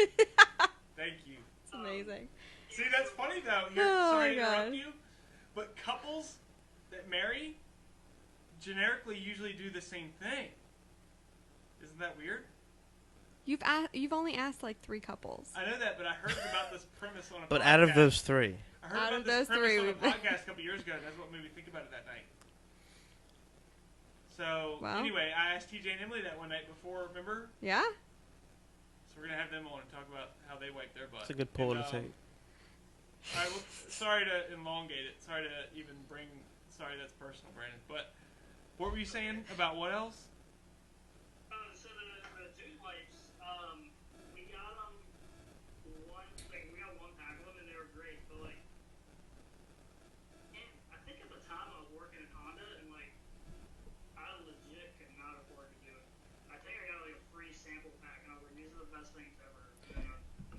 out. Thank you. It's amazing. See, that's funny though. Oh Sorry my to interrupt God. you, but couples that marry generically usually do the same thing. Isn't that weird? You've only asked like 3 couples. I know that, but I heard about this premise on a But podcast. out of those 3, I heard out about of this those premise 3, on a we've- podcast a couple years ago. And that's what made me think about it that night. So Wow. anyway, I asked TJ and Emily that one night before. Remember? Yeah? So we're gonna have them on and talk about how they wipe their butt. it's a good poll And, to take. Sorry to elongate it. Sorry to even bring. Sorry, that's personal, Brandon. But what were you saying about what else? So the dude wipes, we got them we got one pack of them and they were great, but like, and I think at the time I was working at Honda and like, I legit could not afford to do it. I think I got like a free sample pack and I was like, these are the best things ever.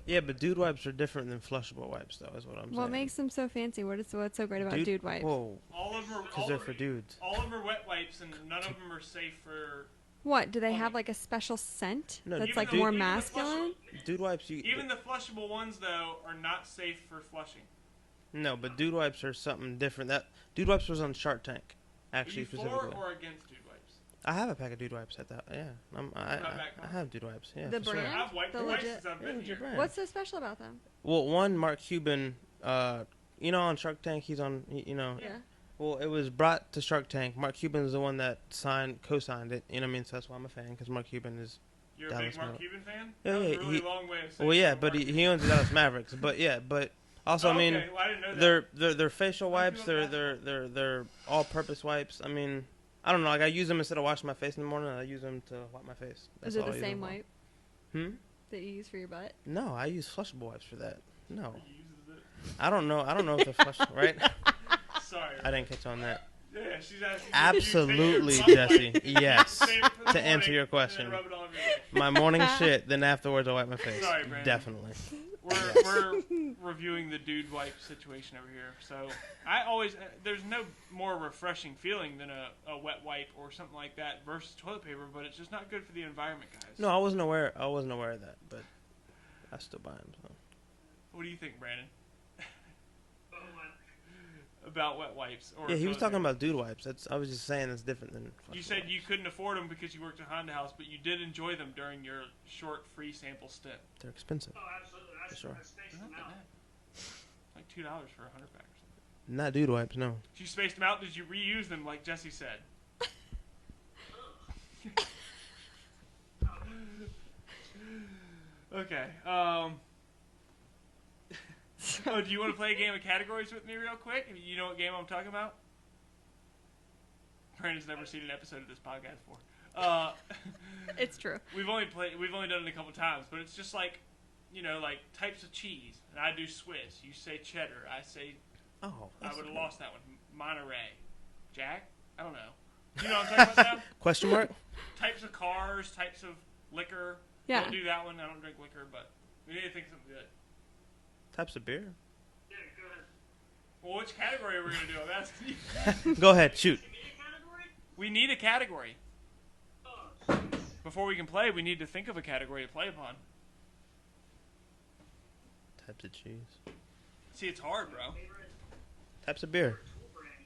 Yeah, but dude wipes are different than flushable wipes, though, is what I'm saying. What makes them so fancy? What's so great about dude wipes? Whoa, All of them are because they're for dudes. all of them are wet wipes, and none of them are safe for. What, do they have like a special scent No, that's even like the- more even the masculine? Dude wipes, Even the flushable ones though are not safe for flushing. No, but dude wipes are something different. That dude wipes was on Shark Tank, Are actually you for specifically. or against dude wipes? I have a pack of dude wipes at that. Yeah, I have dude wipes. Yeah, The for sure. brand? I've wiped The the wipes legit- since I've Yeah, been legit here. brand. What's so special about them? Well, one Mark Cuban, you know, on Shark Tank, he's on. You know, Yeah. well, it was brought to Shark Tank. Mark Cuban is the one that co-signed it. You know what I mean? So that's why I'm a fan, because Mark Cuban is. You're a Dallas big Mark Mavericks. Cuban fan? Yeah, That was yeah, a really he- long way of saying Well, yeah, you're a but Mark he owns the Dallas Mavericks. But yeah, but also, I mean, okay. Well, I didn't know that. they're facial Why do wipes. you love They're all-purpose wipes. I mean, I don't know. Like I use them instead of washing my face in the morning. I use them to wipe my face. That's Is it all I the use same them for. wipe that you use for your butt? No, I use flushable wipes for that. No, He uses it. I don't know. I don't know if they're flushable, right? Sorry. I didn't catch on that. Yeah, she's asking. Absolutely, if you take your Jesse. butt wipe, Yes. save it for the To answer morning, your and question. then rub it on your My morning shit. Then afterwards, I wipe my face. Sorry, Brandon. Definitely. We're reviewing the dude wipe situation over here. So I always there's no more refreshing feeling than a wet wipe or something like that versus toilet paper, but it's just not good for the environment, guys. No, I wasn't aware. I wasn't aware of that, but I still buy them. So. What do you think, Brandon, But what? about wet wipes? Or Yeah, he was toilet talking paper? about dude wipes. I was just saying that's different than. You flushable said wipes. you couldn't afford them because you worked at Honda House, but you did enjoy them during your short free sample stint. They're expensive. Oh, absolutely. For sure. I spaced They're them not that out. bad. Like $2 for 100 pack or something. Not dude wipes, no. If you spaced them out, did you reuse them like Jesse said? Okay. Oh, do you want to play a game of categories with me real quick? You know what game I'm talking about? Brandon's never seen an episode of this podcast before. It's true. We've only done it a couple times, but it's just like, like types of cheese. And I do Swiss. You say cheddar. I say Oh. I would have lost that one. Monterey. Jack? I don't know. You know what I'm talking about now? Question mark? Types of cars, types of liquor. Yeah. Don't do that one. I don't drink liquor, but we need to think of something good. Types of beer? Yeah, go ahead. Well, which category are we going to do? I'm asking you. Go ahead, shoot. Give me a category? We need a category. Oh, jeez. Before we can play, we need to think of a category to play upon. Types of cheese. See, it's hard, bro. Favorite Types of beer. tool brand?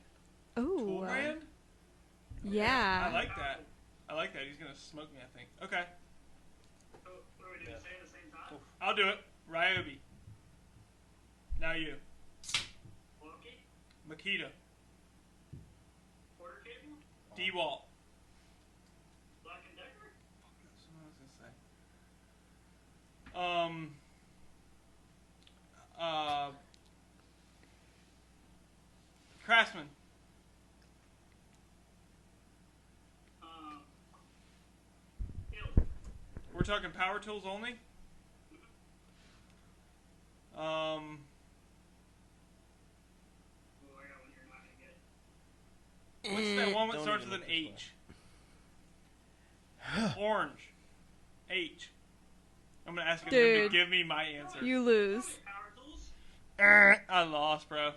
Tool Oh. brand? Yeah. I like that. I like that. He's going to smoke me, I think. Okay. So, what are we doing? Say it at the same time? I'll do it. Ryobi. Now you. Loki? Makita. Quarter cable? DeWalt. Black and Decker? That's what I was going to say. Craftsman. Hill. We're talking power tools only? Oh, I got one you're not gonna get. What's that one that Don't starts even with an look this H? Orange. H. I'm going to ask him to Dude. give me my answer. You lose. Power tools? I lost, bro.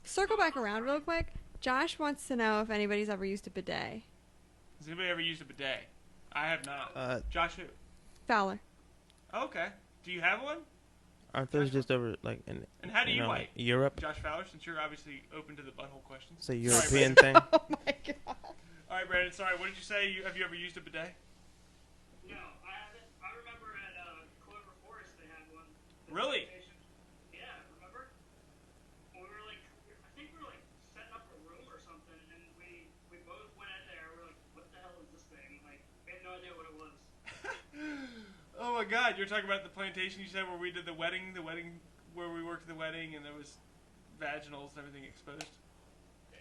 Circle back around real quick. Josh wants to know if anybody's ever used a bidet. Has anybody ever used a bidet? I have not. Josh, who? Fowler. Oh, okay. Do you have one? Aren't those just over like in? And how do you wipe? Europe. Josh Fowler, since you're obviously open to the butthole questions. It's a Sorry, European thing. Oh my god. All right, Brandon. Sorry. What did you say? Have you ever used a bidet? No, I haven't. I remember at Clover Forest they had one. Really? Yeah, remember? When we were like, I think we were like setting up a room or something, and we both went in there. We were like, what the hell is this thing? Like, we had no idea what it was. Oh my God! You're talking about the plantation you said where we did the wedding where we worked at the wedding and there was vaginals and everything exposed. Yeah.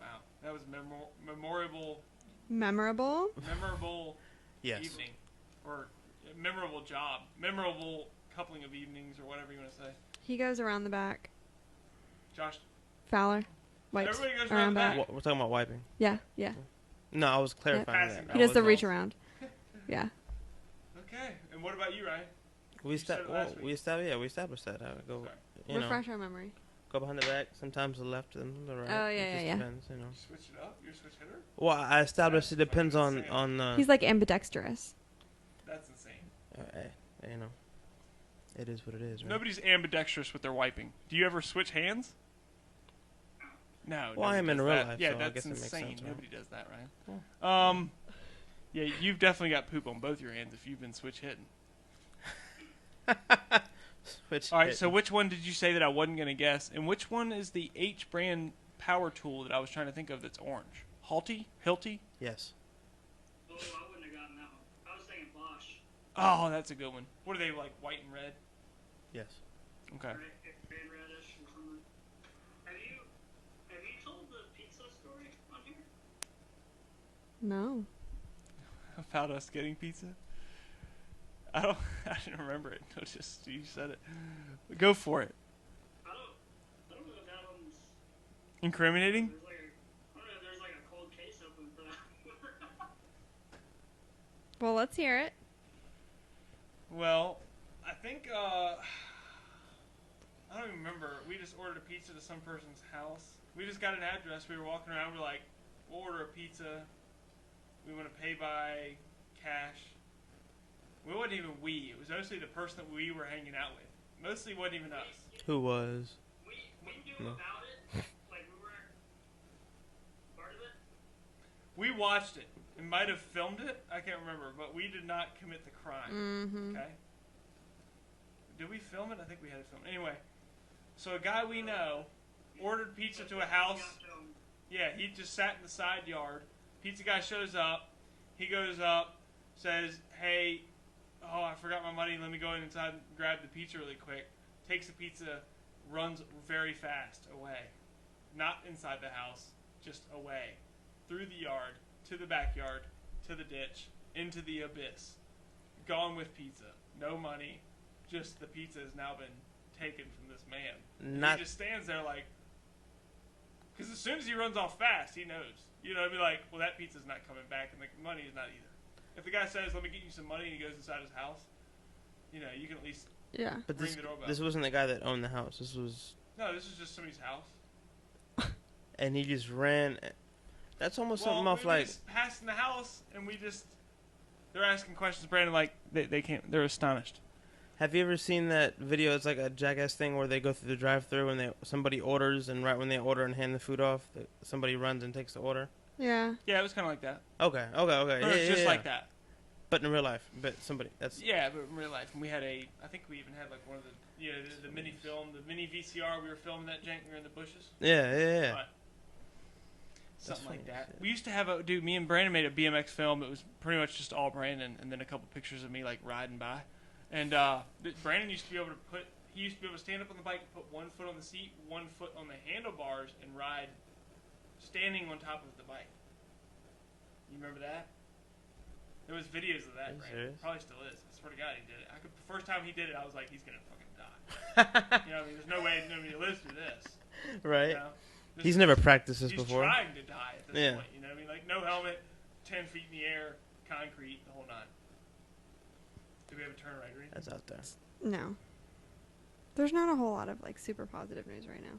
Wow, that was memorable Memorable? Yes. evening, or memorable job, memorable coupling of evenings, or whatever you want to say. He goes around the back. Josh, Fowler. Wipes everybody goes around around the back. back. We're talking about wiping. Yeah, yeah. No, I was clarifying Passing. that. He I does the wasn't- reach around. Yeah. Okay, and what about you, Ryan? We said it last week. we established that. I would go, Okay. you know, Refresh our memory. go behind the back. Sometimes the left and the right. Oh, It yeah, just yeah. Depends, you know. You switch it up. You're a switch hitter. Well, I established it depends on Insane. on. He's like ambidextrous. That's insane. You know, it is what it is. Right? Nobody's ambidextrous with their wiping. Do you ever switch hands? No. Well, I nobody am in does real that. life, Yeah, so I that's guess it makes insane. sense, right? Nobody does that, Ryan. Yeah, you've definitely got poop on both your hands if you've been switch hitting. Switch. All right, hit. so which one did you say that I wasn't going to guess? And which one is the H brand power tool that I was trying to think of that's orange? Hilti? Yes. Oh, I wouldn't have gotten that one. I was thinking Bosch. Oh, that's a good one. What are they, like white and red? Yes. Okay. Right? Red reddish or something. Have you told the pizza story on here? No. About us getting pizza? I didn't remember it. No, just you said it. Go for it. I don't know if that one's. Incriminating? There's like I don't know if there's like a cold case open for that. Well, let's hear it. Well, I think, I don't even remember. We just ordered a pizza to some person's house. We just got an address. We were walking around. We're like, we'll order a pizza. We want to pay by cash. It wasn't even we. It was mostly the person that we were hanging out with. Mostly wasn't even us. Who was? We knew No. about it. Like we weren't part of it. We watched it. It might have filmed it. I can't remember. But we did not commit the crime. Mm-hmm. Okay? Did we film it? I think we had it filmed. Anyway, so a guy we know ordered pizza to a house. Yeah, he just sat in the side yard. Pizza guy shows up. He goes up, says, hey, oh, I forgot my money. Let me go inside and grab the pizza really quick. Takes the pizza, runs very fast away. Not inside the house, just away. Through the yard, to the backyard, to the ditch, into the abyss. Gone with pizza. No money. Just the pizza has now been taken from this man. And he just stands there like, because as soon as he runs off fast, he knows. You know, I'd be like, well, that pizza's not coming back, and the money is not either. If the guy says, let me get you some money, and he goes inside his house, you know, you can at least Yeah. But ring the doorbell. this wasn't the guy that owned the house. This was. No, this is just somebody's house. And he just ran. That's almost Well, something off we like. just passed in the house, and they're asking questions, Brandon, like, they can't, they're astonished. Have you ever seen that video? It's like a Jackass thing where they go through the drive-through and somebody orders, and right when they order and hand the food off, somebody runs and takes the order. Yeah. Yeah, it was kind of like that. Okay. Or it's just like that. But in real life, that's. Yeah, but in real life, and we had I think we even had like one of the mini film, the mini VCR. We were filming that jank. We were in the bushes. Yeah. But something like funny that. shit. We used to have me and Brandon made a BMX film. It was pretty much just all Brandon, and then a couple pictures of me like riding by. And Brandon used to be able to stand up on the bike and put one foot on the seat, one foot on the handlebars, and ride standing on top of the bike. You remember that? There was videos of that, Are you Brandon. serious? Probably still is. I swear to God, he did it. The first time he did it, I was like, he's gonna fucking die. You know, what I mean, there's no way nobody lives through this. Right. You know? He's never practiced this He's before. trying to die at this Yeah. point. You know what I mean? Like, no helmet, 10 feet in the air, concrete, the whole nine. Do we have a turn right or anything? That's out there. No. There's not a whole lot of like super positive news right now.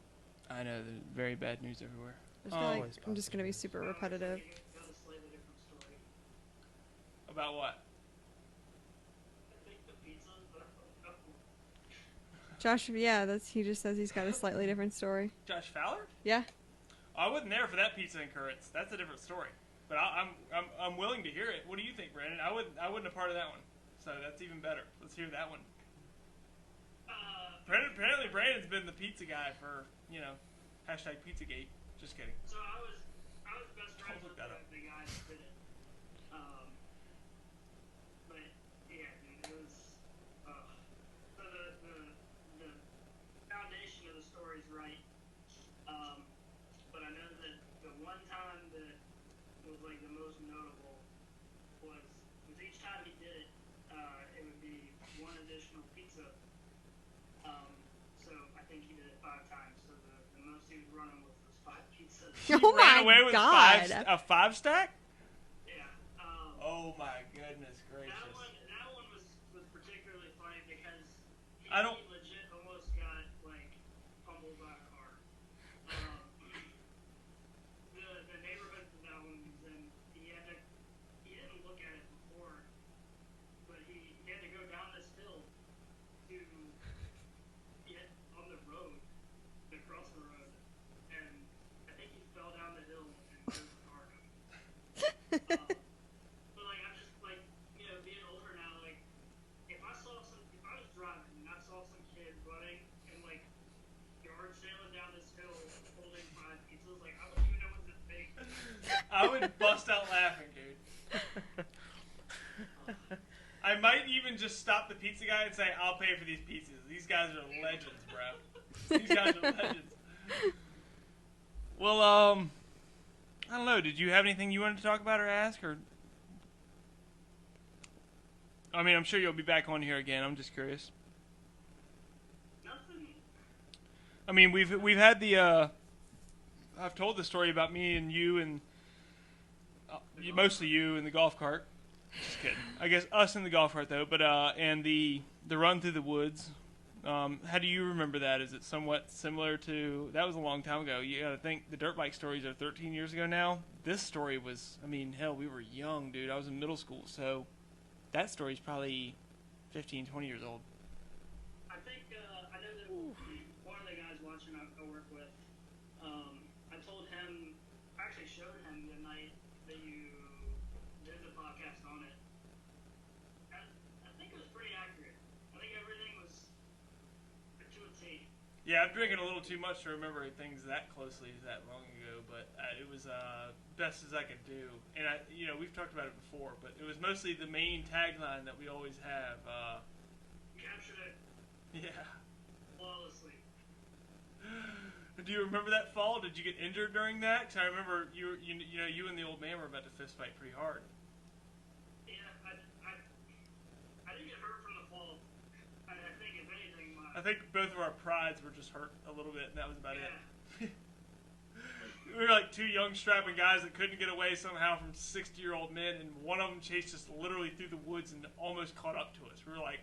I know, there's very bad news everywhere. I just feel like Always I'm just gonna be possible. super repetitive. Got a slightly different story. About what? I think the pizza, but I don't know. Josh, yeah, he just says he's got a slightly different story. Josh Fowler? Yeah. I wasn't there for that pizza incurrence. That's a different story. But I'm willing to hear it. What do you think, Brandon? I wasn't a part of that one, so that's even better. Let's hear that one. Apparently, Brandon's been the pizza guy for hashtag Pizzagate. Just kidding. So I was best friends Don't look with that up. the guy that did it. But yeah, dude, it was. So the foundation of the story is right. But I know that the one time that was like the most notable was each time he did it, it would be one additional pizza. So I think he did it 5 times. So the most he was running was 5 pizzas. He Oh ran my away with God. a 5 stack? Yeah. Oh my goodness gracious. That one was particularly funny because he, I don't- he legit almost got like pummeled by a car. The neighborhood that one was in, he didn't look at it before, but he had to go down this hill to get on the road, to cross the road, and I think he fell down the hill and drove the car down. But like I'm just like being older now, like if I was driving and I saw some kid running and like yard sailing down this hill holding 5 pizzas, like I wouldn't even know what to think. I would bust out laughing, dude. I might even just stop the pizza guy and say, I'll pay for these pizzas. These guys are legends, bro. These guys are legends. Well, I don't know. Did you have anything you wanted to talk about or ask? Or I mean, I'm sure you'll be back on here again. I'm just curious. Nothing. I mean, we've had the I've told the story about me and you and mostly you in the golf cart. Just kidding. I guess us in the golf cart though, but and the run through the woods. How do you remember that? Is it somewhat similar to that was a long time ago? You got to think the dirt bike stories are 13 years ago now. This story was, I mean, hell, we were young, dude. I was in middle school, so that story's probably 15, 20 years old. I think I know that one of the guys watching I work with. I told him, I actually showed him the night that you did the podcast on it. I think it was pretty accurate. I think everything was to a T. Yeah, I'm drinking a little too much to remember things that closely that long ago, but it was best as I could do. And we've talked about it before, but it was mostly the main tagline that we always have. Captured it Yeah. flawlessly. Do you remember that fall? Did you get injured during that? Because I remember you and the old man were about to fist fight pretty hard. Yeah, I didn't get hurt from the fall. I think if anything, I think both of our prides were just hurt a little bit, and that was about it. We were like 2 young strapping guys that couldn't get away somehow from 60-year-old men, and one of them chased us literally through the woods and almost caught up to us. We were like,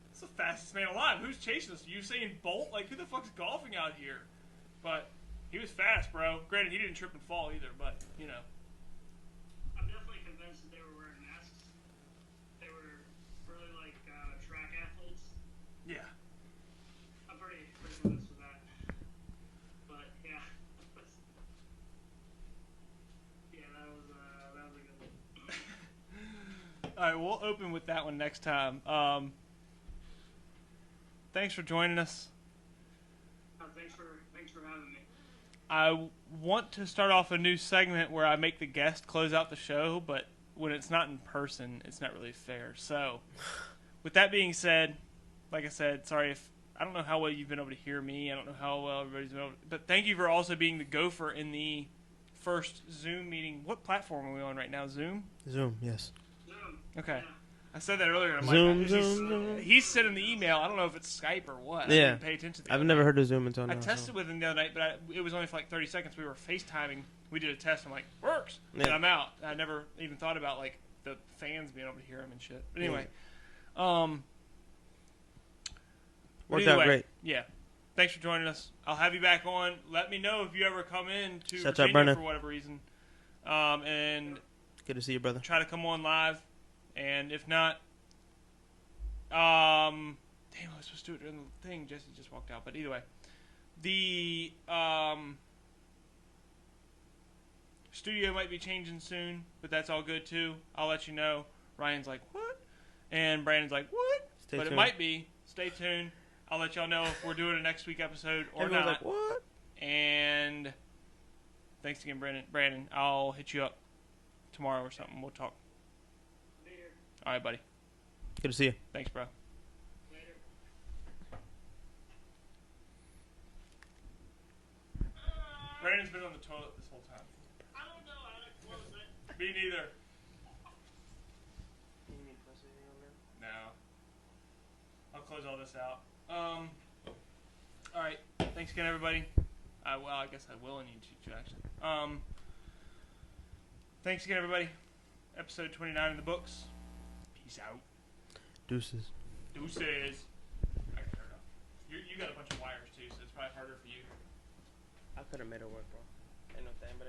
"That's the fastest man alive. Who's chasing us? Usain Bolt? Like, who the fuck's golfing out here?" But he was fast, bro. Granted, he didn't trip and fall either, but I'm definitely convinced that they were wearing masks. They were really like track athletes. Yeah. I'm pretty convinced with that. But yeah, that was a good one. All right, we'll open with that one next time. Thanks for joining us. Thanks for having me. I want to start off a new segment where I make the guest close out the show, but when it's not in person, it's not really fair. So, with that being said, like I said, sorry if I don't know how well you've been able to hear me. I don't know how well everybody's been able to, but thank you for also being the gopher in the first Zoom meeting. What platform are we on right now? Zoom? Zoom, yes. Zoom. Okay. Yeah. I said that earlier. And I'm Zoom, like, Zoom. He said in the email, I don't know if it's Skype or what. I Yeah. didn't pay attention to the I've other never night. heard of Zoom until now. I tested with him the other night, but it was only for like 30 seconds. We were FaceTiming. We did a test. I'm like, works. Yeah. And I'm out. I never even thought about like the fans being able to hear him and shit. But anyway, Worked out great. Yeah. thanks for joining us. I'll have you back on. Let me know if you ever come in to Shouts out, Virginia Brennan. for whatever reason. And Good to see you, brother. try to come on live. And if not, damn, I was supposed to do it during the thing. Jesse just walked out. But either way, the studio might be changing soon, but that's all good too. I'll let you know. Ryan's like, what? And Brandon's like, what? Stay But tuned. it might be. Stay tuned. I'll let y'all know if we're doing a next week episode or Everyone's not. like, what? And thanks again, Brandon. Brandon, I'll hit you up tomorrow or something. We'll talk. Be here. All right, buddy. Good to see you. Thanks, bro. Later. Brandon's been on the toilet this whole time. I don't know how to close it. Me neither. No. I'll close all this out. All right. Thanks again, everybody. Well, I guess I will need you to actually. Thanks again, everybody. Episode 29 in the books. Peace out. Deuces. Deuces. I can turn it off. You got a bunch of wires too, so it's probably harder for you. I could have made it work, bro. Ain't no thing, but